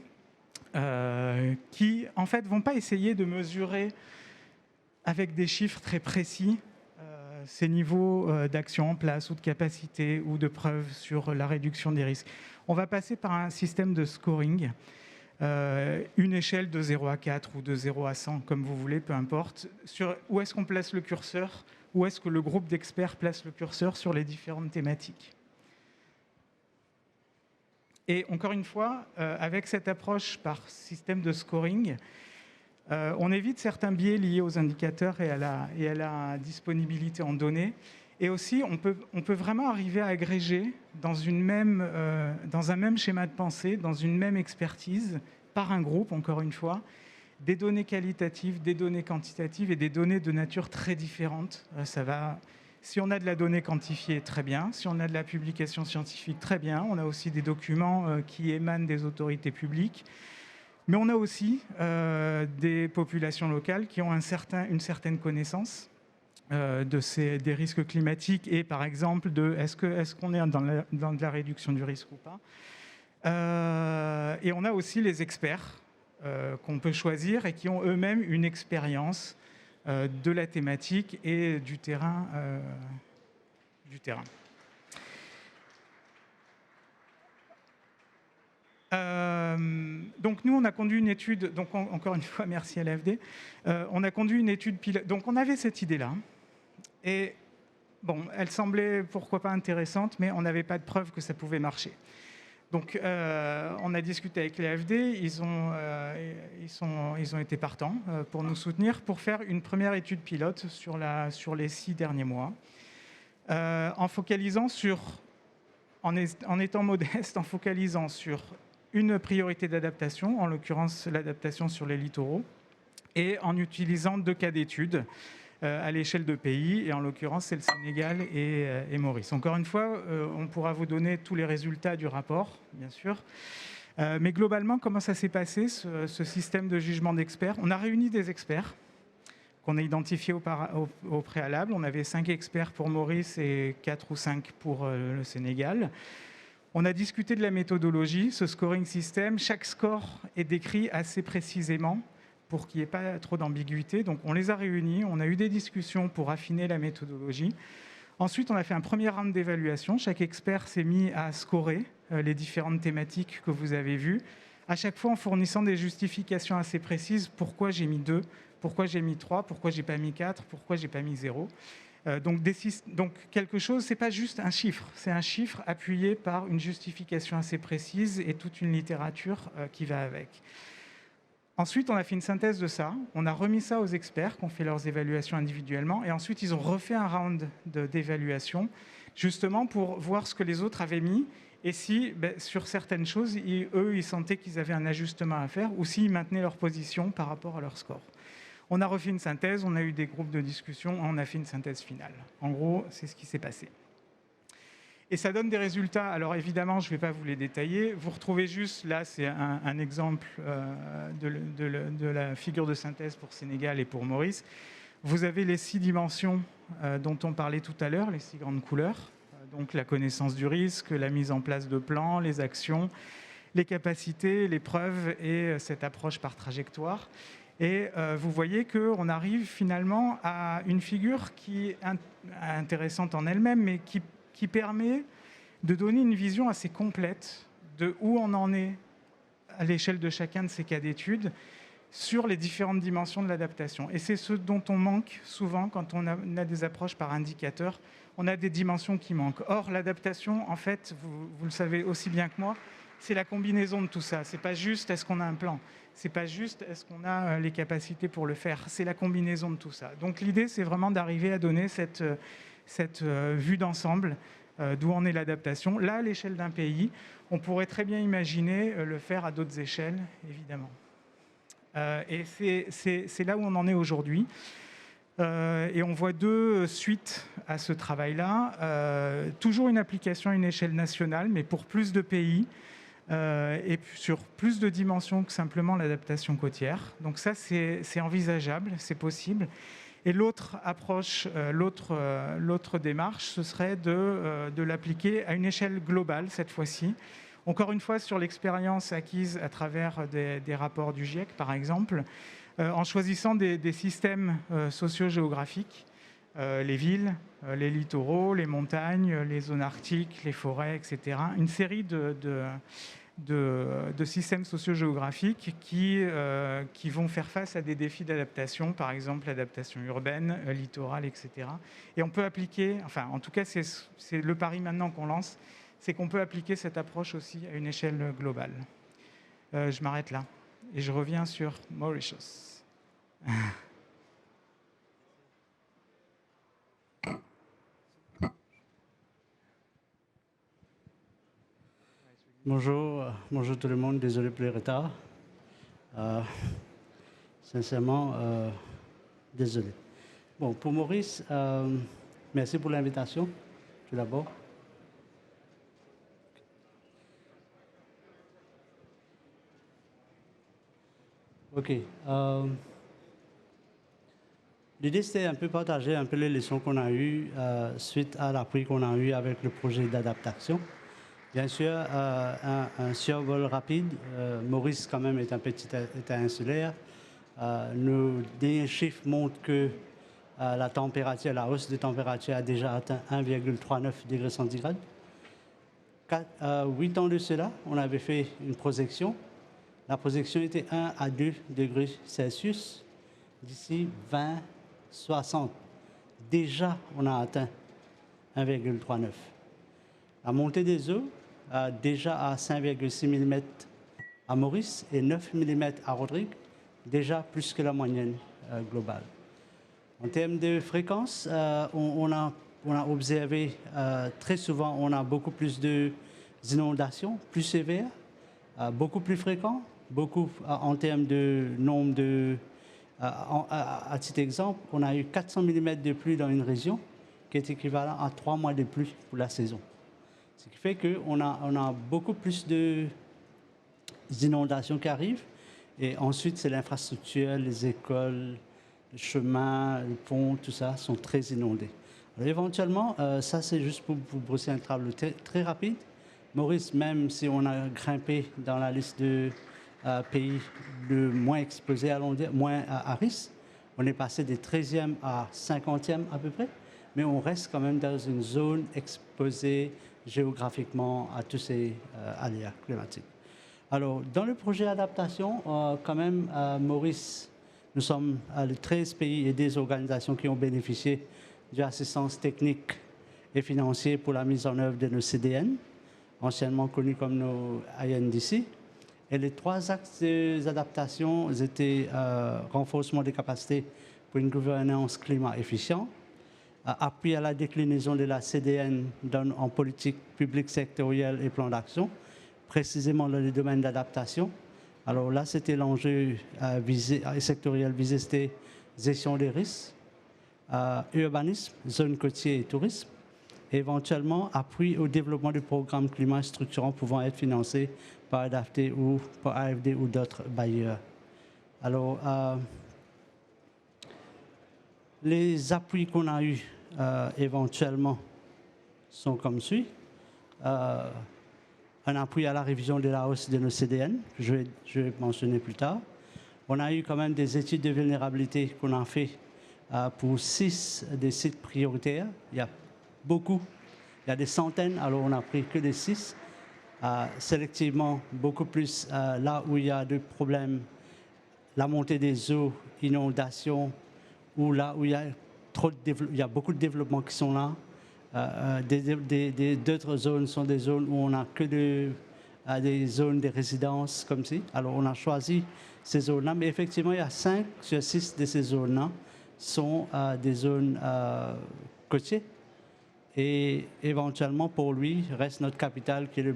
Qui, en fait, ne vont pas essayer de mesurer avec des chiffres très précis ces niveaux d'action en place ou de capacité ou de preuves sur la réduction des risques. On va passer par un système de scoring, une échelle de 0 à 4 ou de 0 à 100, comme vous voulez, peu importe. Sur où est-ce qu'on place le curseur ? Où est-ce que le groupe d'experts place le curseur sur les différentes thématiques ? Et encore une fois, avec cette approche par système de scoring, on évite certains biais liés aux indicateurs et à la disponibilité en données. Et aussi, on peut vraiment arriver à agréger dans un même schéma de pensée, dans une même expertise, par un groupe, encore une fois, des données qualitatives, des données quantitatives et des données de nature très différentes. Si on a de la donnée quantifiée, très bien. Si on a de la publication scientifique, très bien. On a aussi des documents qui émanent des autorités publiques. Mais on a aussi des populations locales qui ont une certaine connaissance des risques climatiques et, par exemple, est-ce qu'on est dans de la réduction du risque ou pas. Et on a aussi les experts qu'on peut choisir et qui ont eux-mêmes une expérience de la thématique et du terrain. Donc nous, on a conduit une étude, donc encore une fois, merci à l'AFD, on a conduit une étude pilote. Donc on avait cette idée-là, et bon, elle semblait pourquoi pas intéressante, mais on n'avait pas de preuve que ça pouvait marcher. Donc, on a discuté avec les AFD, ils ont été partants pour nous soutenir, pour faire une première étude pilote sur les 6 derniers mois, en étant modeste, en focalisant sur une priorité d'adaptation, en l'occurrence l'adaptation sur les littoraux, et en utilisant 2 cas d'études à l'échelle de pays, et en l'occurrence c'est le Sénégal et Maurice. Encore une fois, on pourra vous donner tous les résultats du rapport, bien sûr. Mais globalement, comment ça s'est passé, ce système de jugement d'experts? On a réuni des experts qu'on a identifiés au préalable. On avait 5 experts pour Maurice et 4 ou 5 pour le Sénégal. On a discuté de la méthodologie, ce scoring system. Chaque score est décrit assez précisément pour qu'il n'y ait pas trop d'ambiguïté. Donc on les a réunis, on a eu des discussions pour affiner la méthodologie. Ensuite, on a fait un premier round d'évaluation. Chaque expert s'est mis à scorer les différentes thématiques que vous avez vues, à chaque fois en fournissant des justifications assez précises. Pourquoi j'ai mis 2, pourquoi j'ai mis 3, pourquoi j'ai pas mis 4, pourquoi j'ai pas mis 0. Donc quelque chose, c'est pas juste un chiffre, c'est un chiffre appuyé par une justification assez précise et toute une littérature qui va avec. Ensuite, on a fait une synthèse de ça, on a remis ça aux experts qui ont fait leurs évaluations individuellement, et ensuite ils ont refait un round d'évaluation, justement pour voir ce que les autres avaient mis, et si sur certaines choses, eux, ils sentaient qu'ils avaient un ajustement à faire, ou s'ils maintenaient leur position par rapport à leur score. On a refait une synthèse, on a eu des groupes de discussion, on a fait une synthèse finale. En gros, c'est ce qui s'est passé. Et ça donne des résultats. Alors évidemment, je ne vais pas vous les détailler. Vous retrouvez juste, là, c'est un exemple de la figure de synthèse pour Sénégal et pour Maurice. Vous avez les 6 dimensions dont on parlait tout à l'heure, les 6 grandes couleurs. Donc la connaissance du risque, la mise en place de plans, les actions, les capacités, les preuves et cette approche par trajectoire. Et vous voyez qu'on arrive finalement à une figure qui est intéressante en elle-même, mais qui permet de donner une vision assez complète de où on en est à l'échelle de chacun de ces cas d'études sur les différentes dimensions de l'adaptation. Et c'est ce dont on manque souvent quand on a des approches par indicateur. On a des dimensions qui manquent. Or, l'adaptation, en fait, vous le savez aussi bien que moi, c'est la combinaison de tout ça. C'est pas juste est-ce qu'on a un plan, c'est pas juste est-ce qu'on a les capacités pour le faire, c'est la combinaison de tout ça. Donc l'idée, c'est vraiment d'arriver à donner cette vue d'ensemble d'où en est l'adaptation. Là, à l'échelle d'un pays, on pourrait très bien imaginer le faire à d'autres échelles, évidemment. Et c'est là où on en est aujourd'hui. Et on voit 2 suites à ce travail-là. Toujours une application à une échelle nationale, mais pour plus de pays et sur plus de dimensions que simplement l'adaptation côtière. Donc ça, c'est envisageable, c'est possible. Et l'autre approche, l'autre démarche, ce serait de l'appliquer à une échelle globale cette fois-ci. Encore une fois, sur l'expérience acquise à travers des rapports du GIEC, par exemple, en choisissant des systèmes socio-géographiques, les villes, les littoraux, les montagnes, les zones arctiques, les forêts, etc. Une série de systèmes socio-géographiques qui vont faire face à des défis d'adaptation, par exemple l'adaptation urbaine, littorale, etc. Et on peut appliquer, enfin en tout cas c'est le pari maintenant qu'on lance, c'est qu'on peut appliquer cette approche aussi à une échelle globale. Je m'arrête là et je reviens sur Mauritius. Bonjour tout le monde, désolé pour le retard. Sincèrement, désolé. Bon, pour Maurice, merci pour l'invitation, tout d'abord. Ok. L'idée, c'était un peu partager un peu les leçons qu'on a eues suite à l'appui qu'on a eu avec le projet d'adaptation. Bien sûr, un survol rapide. Maurice, quand même, est un petit État insulaire. Nos derniers chiffres montrent que la hausse de température a déjà atteint 1,39 degrés centigrades. 8 ans de cela, on avait fait une projection. La projection était 1 à 2 degrés Celsius. D'ici 2060, déjà, on a atteint 1,39. La montée des eaux déjà à 5,6 mm à Maurice et 9 mm à Rodrigue, déjà plus que la moyenne globale. En termes de fréquence, on a observé très souvent, on a beaucoup plus d'inondations, plus sévères, beaucoup plus fréquents, beaucoup en termes de nombre de... à titre d'exemple, on a eu 400 mm de pluie dans une région, qui est équivalent à 3 mois de pluie pour la saison. Ce qui fait qu'on a beaucoup plus d'inondations qui arrivent. Et ensuite, c'est l'infrastructure, les écoles, les chemins, les ponts, tout ça sont très inondés. Alors, éventuellement, ça c'est juste pour brosser un tableau très rapide. Maurice, même si on a grimpé dans la liste de pays le moins exposés moins à risque, on est passé des 13e à 50e à peu près, mais on reste quand même dans une zone exposée géographiquement à tous ces aléas climatiques. Alors, dans le projet d'adaptation, quand même, Maurice, nous sommes les 13 pays et des organisations qui ont bénéficié de l'assistance technique et financière pour la mise en œuvre de nos CDN, anciennement connus comme nos INDC. Et les 3 axes d'adaptation étaient renforcement des capacités pour une gouvernance climat efficiente, appui à la déclinaison de la CDN en politique publique sectorielle et plan d'action, précisément dans les domaines d'adaptation. Alors là, c'était l'enjeu sectoriel visé, c'était gestion des risques, urbanisme, zone côtière et tourisme, et éventuellement appui au développement du programme climat structurant pouvant être financé par AFD ou d'autres bailleurs. Alors, les appuis qu'on a eus éventuellement sont comme suit. Un appui à la révision de la hausse de nos CDN, je vais mentionner plus tard. On a eu quand même des études de vulnérabilité qu'on a fait pour 6 des sites prioritaires. Il y a beaucoup, il y a des centaines, alors on n'a pris que des 6. Sélectivement, beaucoup plus là où il y a des problèmes, la montée des eaux, inondations, ou là où il y a beaucoup de développements qui sont là. D'autres zones sont des zones où on n'a que des zones de résidence comme ci. Alors on a choisi ces zones-là, mais effectivement il y a 5 sur 6 de ces zones-là sont des zones côtières. Et éventuellement pour lui reste notre capitale qui est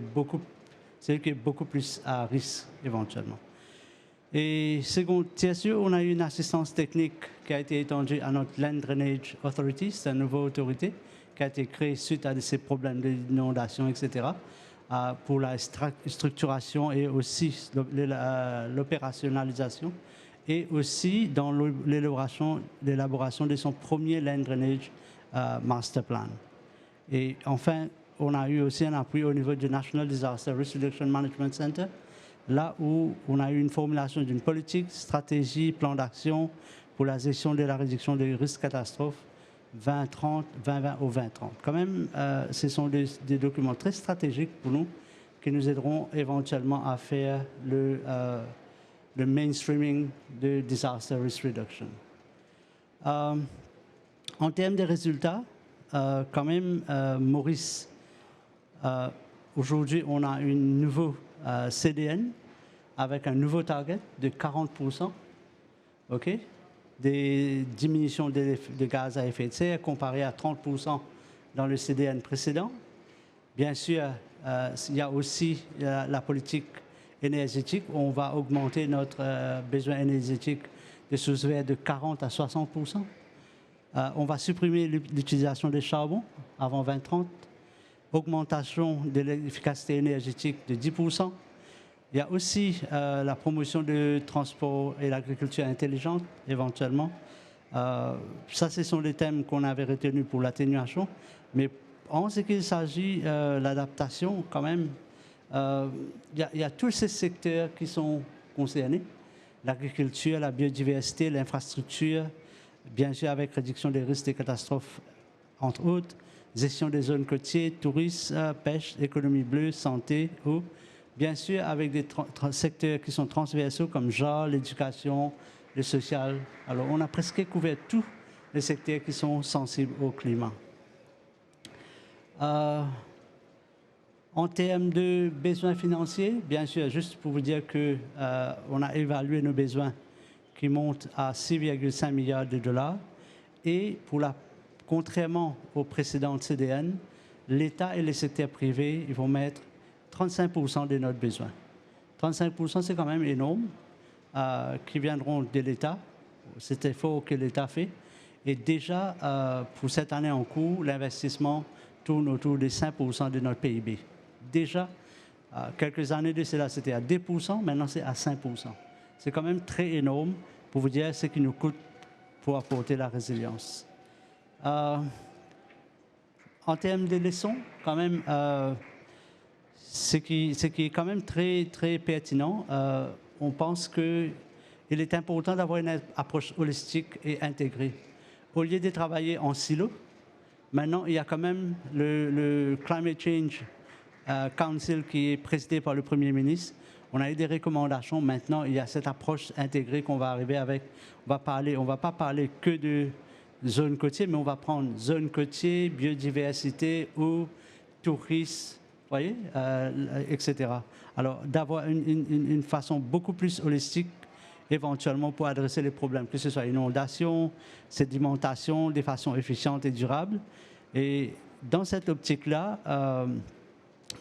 celle qui est beaucoup plus à risque éventuellement. Et second, bien sûr, on a eu une assistance technique qui a été étendue à notre Land Drainage Authority, c'est une nouvelle autorité qui a été créée suite à ces problèmes d'inondation, etc., pour la structuration et aussi l'opérationnalisation, et aussi dans l'élaboration de son premier Land Drainage Master Plan. Et enfin, on a eu aussi un appui au niveau du National Disaster Risk Reduction Management Center, là où on a eu une formulation d'une politique, stratégie, plan d'action pour la gestion de la réduction des risques catastrophes 2030, 2020 au 2030. Quand même, ce sont des documents très stratégiques pour nous qui nous aideront éventuellement à faire le mainstreaming de disaster risk reduction. En termes de résultats, quand même, Maurice, aujourd'hui, on a une nouveau CDN avec un nouveau target de 40%, ok, des diminutions de gaz à effet de serre comparé à 30% dans le CDN précédent. Bien sûr, il y a aussi la politique énergétique où on va augmenter notre besoin énergétique de sources vertes de 40 à 60%. On va supprimer l'utilisation des charbons avant 2030, augmentation de l'efficacité énergétique de 10%. Il y a aussi la promotion du transport et l'agriculture intelligente, éventuellement. Ça, ce sont les thèmes qu'on avait retenus pour l'atténuation. Mais en ce qu'il s'agit de l'adaptation, quand même, il y a tous ces secteurs qui sont concernés. L'agriculture, la biodiversité, l'infrastructure, bien sûr avec réduction des risques des catastrophes, entre autres, gestion des zones côtières, tourisme, pêche, économie bleue, santé, eau. Bien sûr, avec des secteurs qui sont transversaux comme genre, l'éducation, le social. Alors, on a presque couvert tous les secteurs qui sont sensibles au climat. En termes de besoins financiers, bien sûr, juste pour vous dire qu'on a évalué nos besoins qui montent à 6,5 milliards de dollars. Et contrairement aux précédentes CDN, l'État et les secteurs privés, ils vont mettre 35% de notre besoin. 35%, c'est quand même énorme, qui viendront de l'État, cet effort que l'État fait. Et déjà, pour cette année en cours, l'investissement tourne autour de 5% de notre PIB. Déjà, quelques années de cela, c'était à 2%, maintenant c'est à 5%. C'est quand même très énorme pour vous dire ce qui nous coûte pour apporter la résilience. En termes de leçons, quand même, ce qui est quand même très, très pertinent, on pense qu'il est important d'avoir une approche holistique et intégrée. Au lieu de travailler en silo, maintenant, il y a quand même le Climate Change Council qui est présidé par le Premier ministre. On a eu des recommandations. Maintenant, il y a cette approche intégrée qu'on va arriver avec. On ne va pas parler que de zone côtière, mais on va prendre zone côtière, biodiversité, eau, tourisme, voyez, etc. Alors, d'avoir une façon beaucoup plus holistique, éventuellement, pour adresser les problèmes, que ce soit inondation, sédimentation, de façon efficiente et durable. Et dans cette optique-là,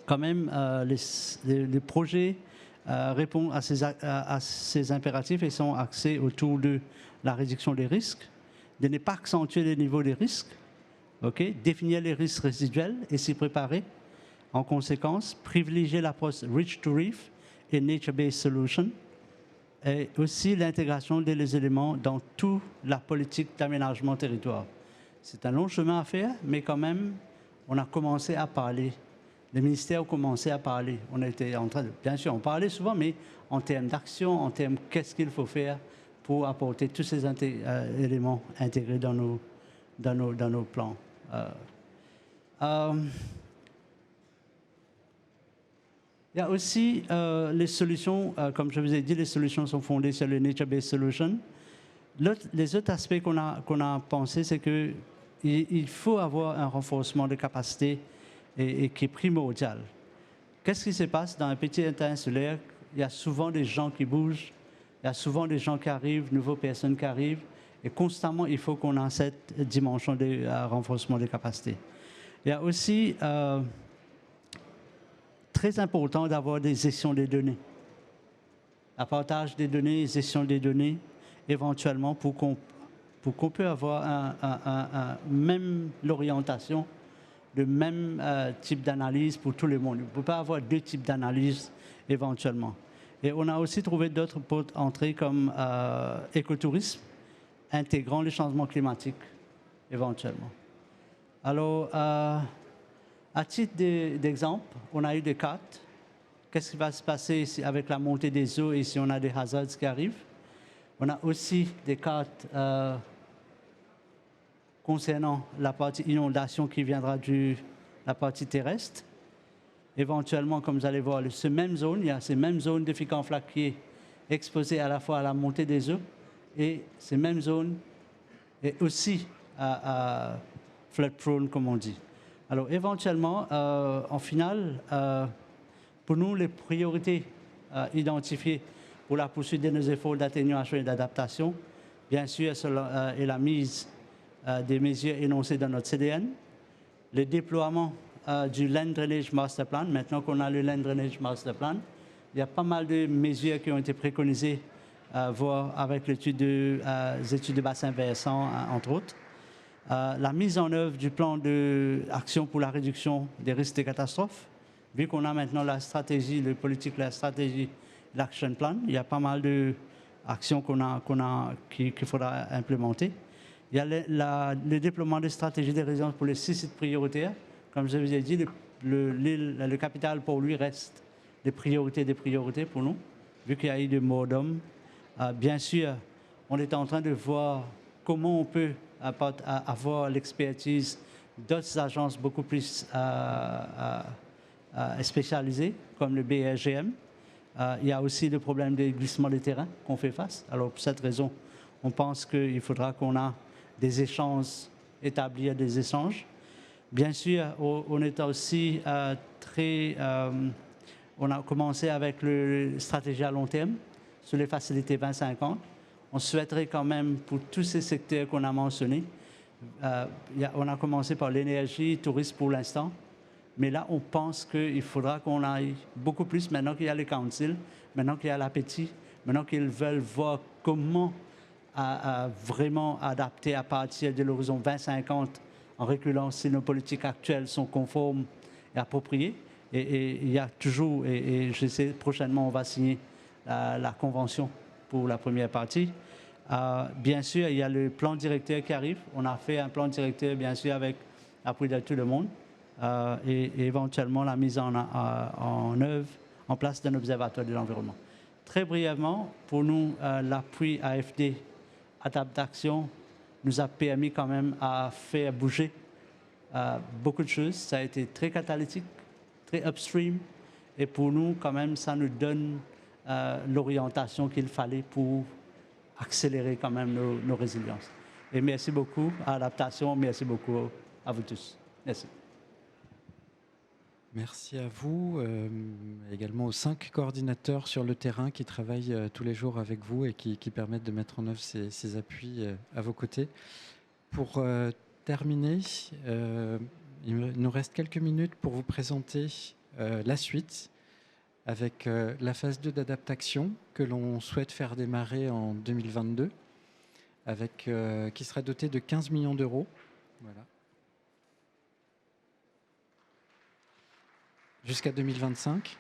quand même, les projets répondent à ces impératifs et sont axés autour de la réduction des risques, de ne pas accentuer les niveaux des risques, définir les risques résiduels et s'y préparer. En conséquence, privilégier l'approche Rich to Reef et Nature-Based Solution, et aussi l'intégration des éléments dans toute la politique d'aménagement territoire. C'est un long chemin à faire, mais quand même, on a commencé à parler. Les ministères ont commencé à parler. On était en train de, bien sûr, on parlait souvent, mais en termes d'action, en termes qu'est-ce qu'il faut faire pour apporter tous ces éléments intégrés dans nos plans. Il y a aussi les solutions, comme je vous ai dit, les solutions sont fondées sur le Nature-Based Solution. Les autres aspects qu'on a pensé, c'est qu'il faut avoir un renforcement de capacité et qui est primordial. Qu'est-ce qui se passe dans un petit État insulaire? Il y a souvent des gens qui bougent, il y a souvent des gens qui arrivent, nouvelles personnes qui arrivent, et constamment, il faut qu'on ait cette dimension de renforcement des capacités. Il y a aussi très important d'avoir des gestions des données. Un partage des données, gestion des données, éventuellement, pour qu'on puisse avoir même l'orientation, le même type d'analyse pour tout le monde. On ne peut pas avoir deux types d'analyse éventuellement. Et on a aussi trouvé d'autres portes d'entrée comme écotourisme, intégrant le changement climatique éventuellement. Alors, à titre d'exemple, on a eu des cartes. Qu'est-ce qui va se passer avec la montée des eaux et si on a des hazards qui arrivent? On a aussi des cartes concernant la partie inondation qui viendra de la partie terrestre. Éventuellement, comme vous allez voir, il y a ces mêmes zones de Ficanflac qui est exposée à la fois à la montée des eaux et ces mêmes zones et aussi à flood prone, comme on dit. Alors, éventuellement, en finale, pour nous, les priorités identifiées pour la poursuite de nos efforts d'atténuation et d'adaptation, bien sûr, est la mise des mesures énoncées dans notre CDN, le déploiement du Land Drainage Master Plan. Maintenant qu'on a le Land Drainage Master Plan, il y a pas mal de mesures qui ont été préconisées, voire avec l'étude des études de bassin versant, entre autres. La mise en œuvre du plan d'action pour la réduction des risques de catastrophes. Vu qu'on a maintenant la stratégie, la stratégie, l'action plan, il y a pas mal d'actions qu'il faudra implémenter. Il y a le déploiement des stratégies de résilience pour les 6 sites prioritaires. Comme je vous ai dit, le capital pour lui reste des priorités pour nous, vu qu'il y a eu des morts d'hommes. Bien sûr, on est en train de voir comment on peut avoir l'expertise d'autres agences beaucoup plus spécialisées, comme le BRGM. Il y a aussi le problème des glissements de terrain qu'on fait face. Alors, pour cette raison, on pense qu'il faudra qu'on ait des échanges, établir des échanges. Bien sûr, on est aussi on a commencé avec la stratégie à long terme sur les facilités 2050. On souhaiterait quand même, pour tous ces secteurs qu'on a mentionnés, on a commencé par l'énergie, tourisme pour l'instant, mais là, on pense qu'il faudra qu'on aille beaucoup plus, maintenant qu'il y a le council, maintenant qu'il y a l'appétit, maintenant qu'ils veulent voir comment vraiment adapter à partir de l'horizon 2050, en reculant si nos politiques actuelles sont conformes et appropriées. Et il y a toujours, et je sais, prochainement, on va signer la convention pour la première partie. Bien sûr, il y a le plan directeur qui arrive. On a fait un plan directeur, bien sûr, avec l'appui de tout le monde. Et éventuellement la mise en œuvre, en place d'un observatoire de l'environnement. Très brièvement, pour nous, l'appui AFD, adaptation, nous a permis quand même à faire bouger beaucoup de choses. Ça a été très catalytique, très upstream. Et pour nous, quand même, ça nous donne l'orientation qu'il fallait pour accélérer quand même nos résiliences. Et merci beaucoup à Adaptation, merci beaucoup à vous tous. Merci. Merci à vous, également aux 5 coordinateurs sur le terrain qui travaillent tous les jours avec vous et qui permettent de mettre en œuvre ces appuis à vos côtés. Pour terminer, il nous reste quelques minutes pour vous présenter la suite avec la phase 2 d'adaptation que l'on souhaite faire démarrer en 2022, qui sera dotée de 15 millions d'euros. Voilà. Jusqu'à 2025,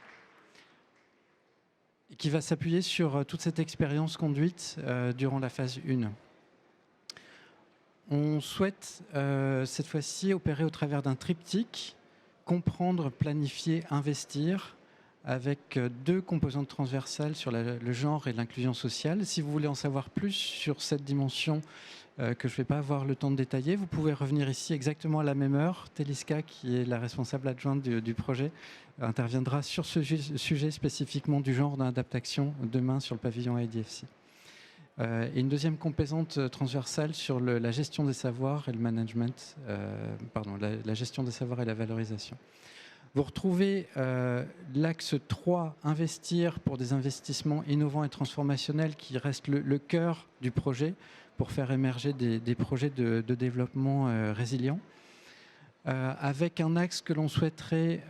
et qui va s'appuyer sur toute cette expérience conduite durant la phase 1. On souhaite cette fois-ci opérer au travers d'un triptyque, comprendre, planifier, investir, avec 2 composantes transversales sur le genre et l'inclusion sociale. Si vous voulez en savoir plus sur cette dimension que je ne vais pas avoir le temps de détailler, vous pouvez revenir ici exactement à la même heure. Téliska, qui est la responsable adjointe du projet, interviendra sur ce sujet spécifiquement du genre dans l'adaptation demain sur le pavillon IDFC. Et une deuxième composante transversale sur la gestion des savoirs et le management, la gestion des savoirs et la valorisation. Vous retrouvez l'axe 3, investir pour des investissements innovants et transformationnels, qui reste le cœur du projet pour faire émerger des projets de développement résilients. Avec un axe que l'on souhaiterait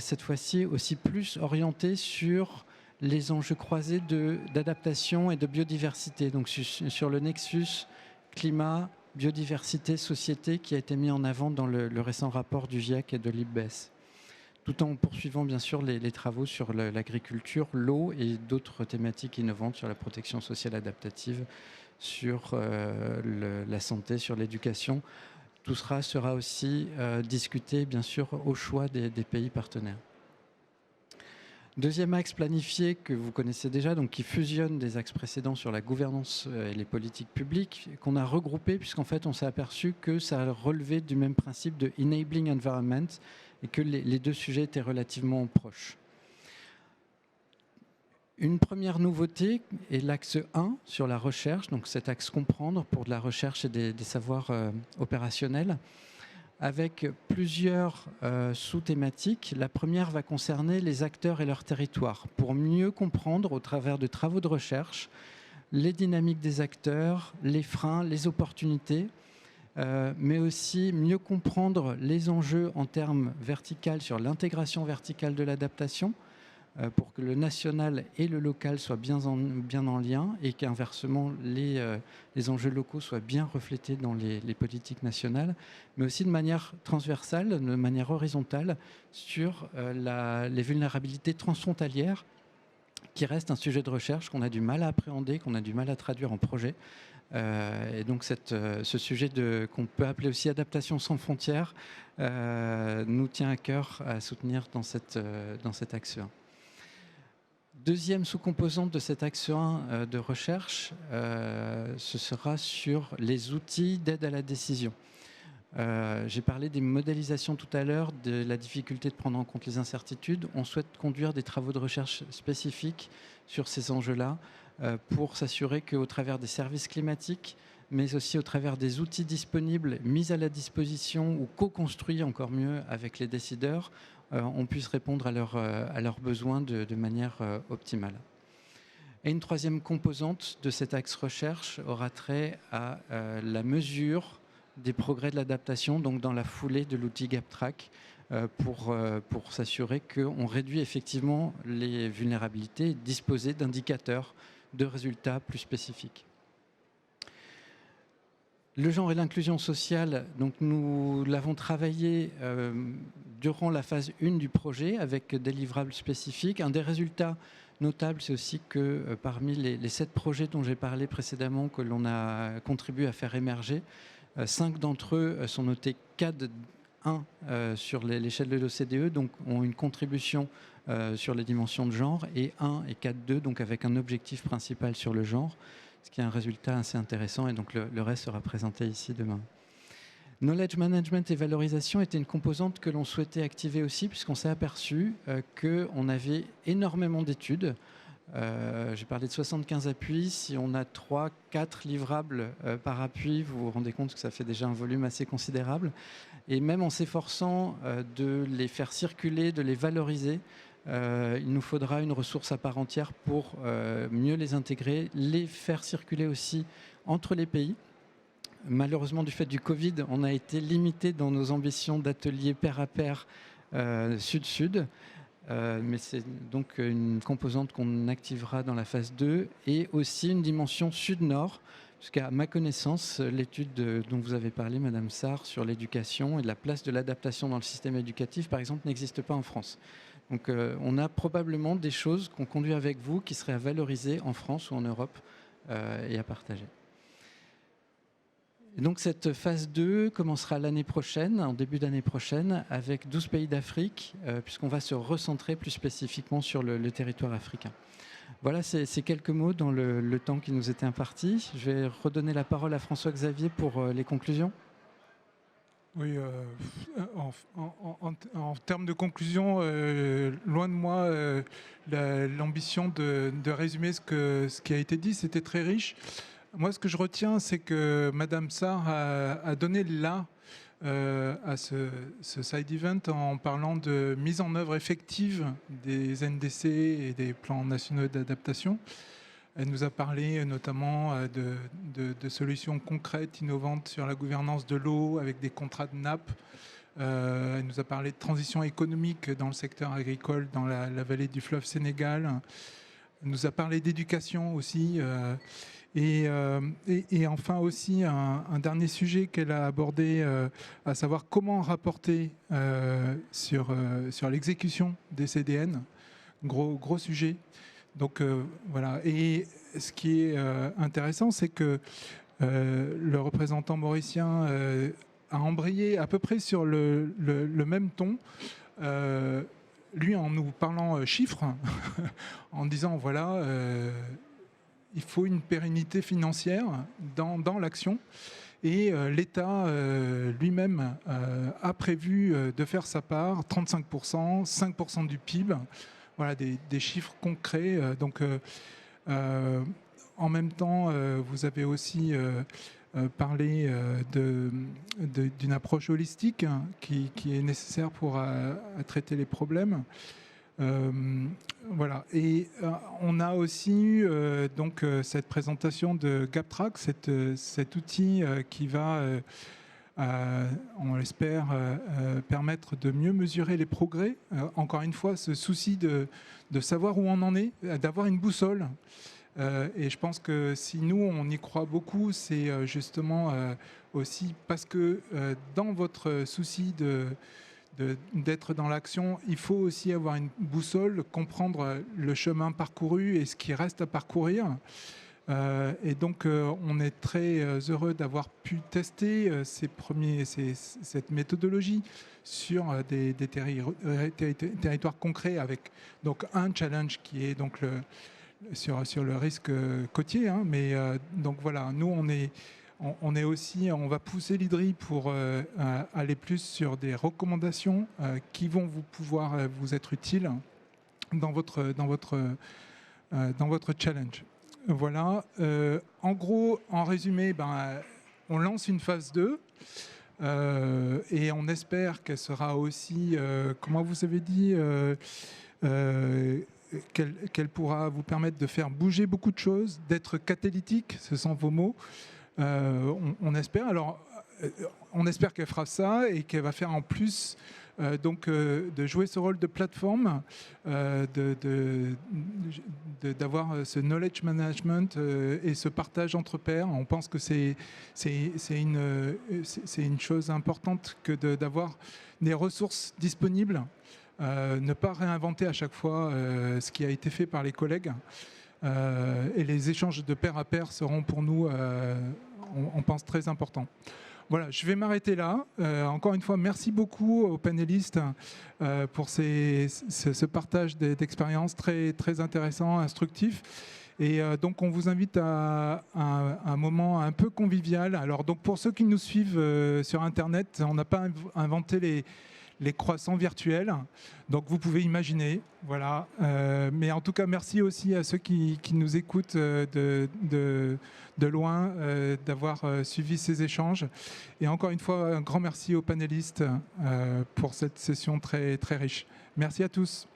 cette fois-ci aussi plus orienté sur les enjeux croisés d'adaptation et de biodiversité, donc sur le nexus climat, biodiversité, société qui a été mis en avant dans le récent rapport du GIEC et de l'IPBES, tout en poursuivant bien sûr les travaux sur l'agriculture, l'eau et d'autres thématiques innovantes sur la protection sociale adaptative, sur la santé, sur l'éducation. Tout cela sera aussi discuté bien sûr au choix des pays partenaires. Deuxième axe planifié que vous connaissez déjà, donc qui fusionne des axes précédents sur la gouvernance et les politiques publiques, qu'on a regroupé puisqu'en fait on s'est aperçu que ça relevait du même principe de enabling environment et que les 2 sujets étaient relativement proches. Une première nouveauté est l'axe 1 sur la recherche, donc cet axe comprendre pour de la recherche et des savoirs opérationnels, avec plusieurs sous-thématiques. La première va concerner les acteurs et leur territoire, pour mieux comprendre au travers de travaux de recherche les dynamiques des acteurs, les freins, les opportunités, mais aussi mieux comprendre les enjeux en termes verticaux sur l'intégration verticale de l'adaptation, pour que le national et le local soient bien en lien et qu'inversement les enjeux locaux soient bien reflétés dans les politiques nationales, mais aussi de manière transversale, de manière horizontale sur les vulnérabilités transfrontalières, qui reste un sujet de recherche qu'on a du mal à appréhender, qu'on a du mal à traduire en projet. Et donc ce sujet qu'on peut appeler aussi adaptation sans frontières nous tient à cœur à soutenir dans cet axe 1. Deuxième sous-composante de cet axe 1 de recherche, ce sera sur les outils d'aide à la décision. J'ai parlé des modélisations tout à l'heure, de la difficulté de prendre en compte les incertitudes. On souhaite conduire des travaux de recherche spécifiques sur ces enjeux-là pour s'assurer qu'au travers des services climatiques, mais aussi au travers des outils disponibles, mis à la disposition ou co-construits encore mieux avec les décideurs, on puisse répondre à leurs besoins de manière optimale. Et une troisième composante de cet axe recherche aura trait à la mesure des progrès de l'adaptation, donc dans la foulée de l'outil GapTrack, pour s'assurer qu'on réduit effectivement les vulnérabilités et disposer d'indicateurs de résultats plus spécifiques. Le genre et l'inclusion sociale, donc nous l'avons travaillé durant la phase 1 du projet avec des livrables spécifiques. Un des résultats notables, c'est aussi que parmi les 7 projets dont j'ai parlé précédemment, que l'on a contribué à faire émerger, 5 d'entre eux sont notés CAD 1 sur l'échelle de l'OCDE, donc ont une contribution sur les dimensions de genre, et 1 et CAD 2, donc avec un objectif principal sur le genre, ce qui est un résultat assez intéressant, et donc le reste sera présenté ici demain. Knowledge management et valorisation était une composante que l'on souhaitait activer aussi, puisqu'on s'est aperçu qu'on avait énormément d'études. J'ai parlé de 75 appuis. Si on a 3-4 livrables par appui, vous vous rendez compte que ça fait déjà un volume assez considérable. Et même en s'efforçant de les faire circuler, de les valoriser, il nous faudra une ressource à part entière pour mieux les intégrer, les faire circuler aussi entre les pays. Malheureusement, du fait du Covid, on a été limité dans nos ambitions d'ateliers pair à pair sud-sud. Mais c'est donc une composante qu'on activera dans la phase 2 et aussi une dimension sud-nord, puisqu'à ma connaissance, l'étude dont vous avez parlé, Madame Sarr, sur l'éducation et la place de l'adaptation dans le système éducatif, par exemple, n'existe pas en France. Donc on a probablement des choses qu'on conduit avec vous qui seraient à valoriser en France ou en Europe et à partager. Et donc cette phase 2 commencera l'année prochaine, en début d'année prochaine, avec 12 pays d'Afrique, puisqu'on va se recentrer plus spécifiquement sur le territoire africain. Voilà, c'est quelques mots dans le temps qui nous était imparti. Je vais redonner la parole à François-Xavier pour les conclusions. Oui, en termes de conclusion, loin de moi l'ambition de résumer ce qui a été dit, c'était très riche. Moi, ce que je retiens, c'est que Madame Sarr a donné là à ce side event en parlant de mise en œuvre effective des NDC et des plans nationaux d'adaptation. Elle nous a parlé notamment de solutions concrètes, innovantes sur la gouvernance de l'eau avec des contrats de nappe. Elle nous a parlé de transition économique dans le secteur agricole dans la vallée du fleuve Sénégal. Elle nous a parlé d'éducation aussi. Et enfin aussi un dernier sujet qu'elle a abordé, à savoir comment rapporter sur l'exécution des CDN. Gros sujet. Donc voilà. Et ce qui est intéressant, c'est que le représentant mauricien a embrayé à peu près sur le même ton. Lui, en nous parlant chiffres, en disant voilà, il faut une pérennité financière dans l'action. Et l'État lui-même a prévu de faire sa part, 35%, 5% du PIB. Voilà, des chiffres concrets. Donc, en même temps, vous avez aussi parlé d'une approche holistique qui est nécessaire pour traiter les problèmes. Voilà. Et on a aussi eu donc cette présentation de GapTrack, cet outil qui va, on l'espère, permettre de mieux mesurer les progrès. Encore une fois, ce souci de savoir où on en est, d'avoir une boussole. Et je pense que si nous, on y croit beaucoup, c'est justement aussi parce que dans votre souci d'être dans l'action, il faut aussi avoir une boussole, comprendre le chemin parcouru et ce qui reste à parcourir. Et donc, on est très heureux d'avoir pu tester cette méthodologie sur des territoires concrets avec donc un challenge qui est donc sur le risque côtier. Hein, mais donc voilà, nous on est aussi, on va pousser l'IDRI pour aller plus sur des recommandations qui vont pouvoir vous être utiles dans votre challenge. Voilà. En gros, en résumé, on lance une phase 2 et on espère qu'elle sera aussi, comment vous avez dit, qu'elle pourra vous permettre de faire bouger beaucoup de choses, d'être catalytique, ce sont vos mots. On espère. Alors, on espère qu'elle fera ça et qu'elle va faire en plus de jouer ce rôle de plateforme, d'avoir ce knowledge management et ce partage entre pairs. On pense que c'est une chose importante que d'avoir des ressources disponibles, ne pas réinventer à chaque fois ce qui a été fait par les collègues. Et les échanges de pair à pair seront pour nous, on pense, très importants. Voilà, je vais m'arrêter là. Encore une fois, merci beaucoup aux panélistes pour ce partage d'expériences très, très intéressant, instructif. Et donc, on vous invite à un moment un peu convivial. Alors, donc, pour ceux qui nous suivent sur Internet, on n'a pas inventé les croissants virtuels. Donc, vous pouvez imaginer. Voilà. Mais en tout cas, merci aussi à ceux qui nous écoutent de loin, d'avoir suivi ces échanges. Et encore une fois, un grand merci aux panélistes pour cette session très, très riche. Merci à tous.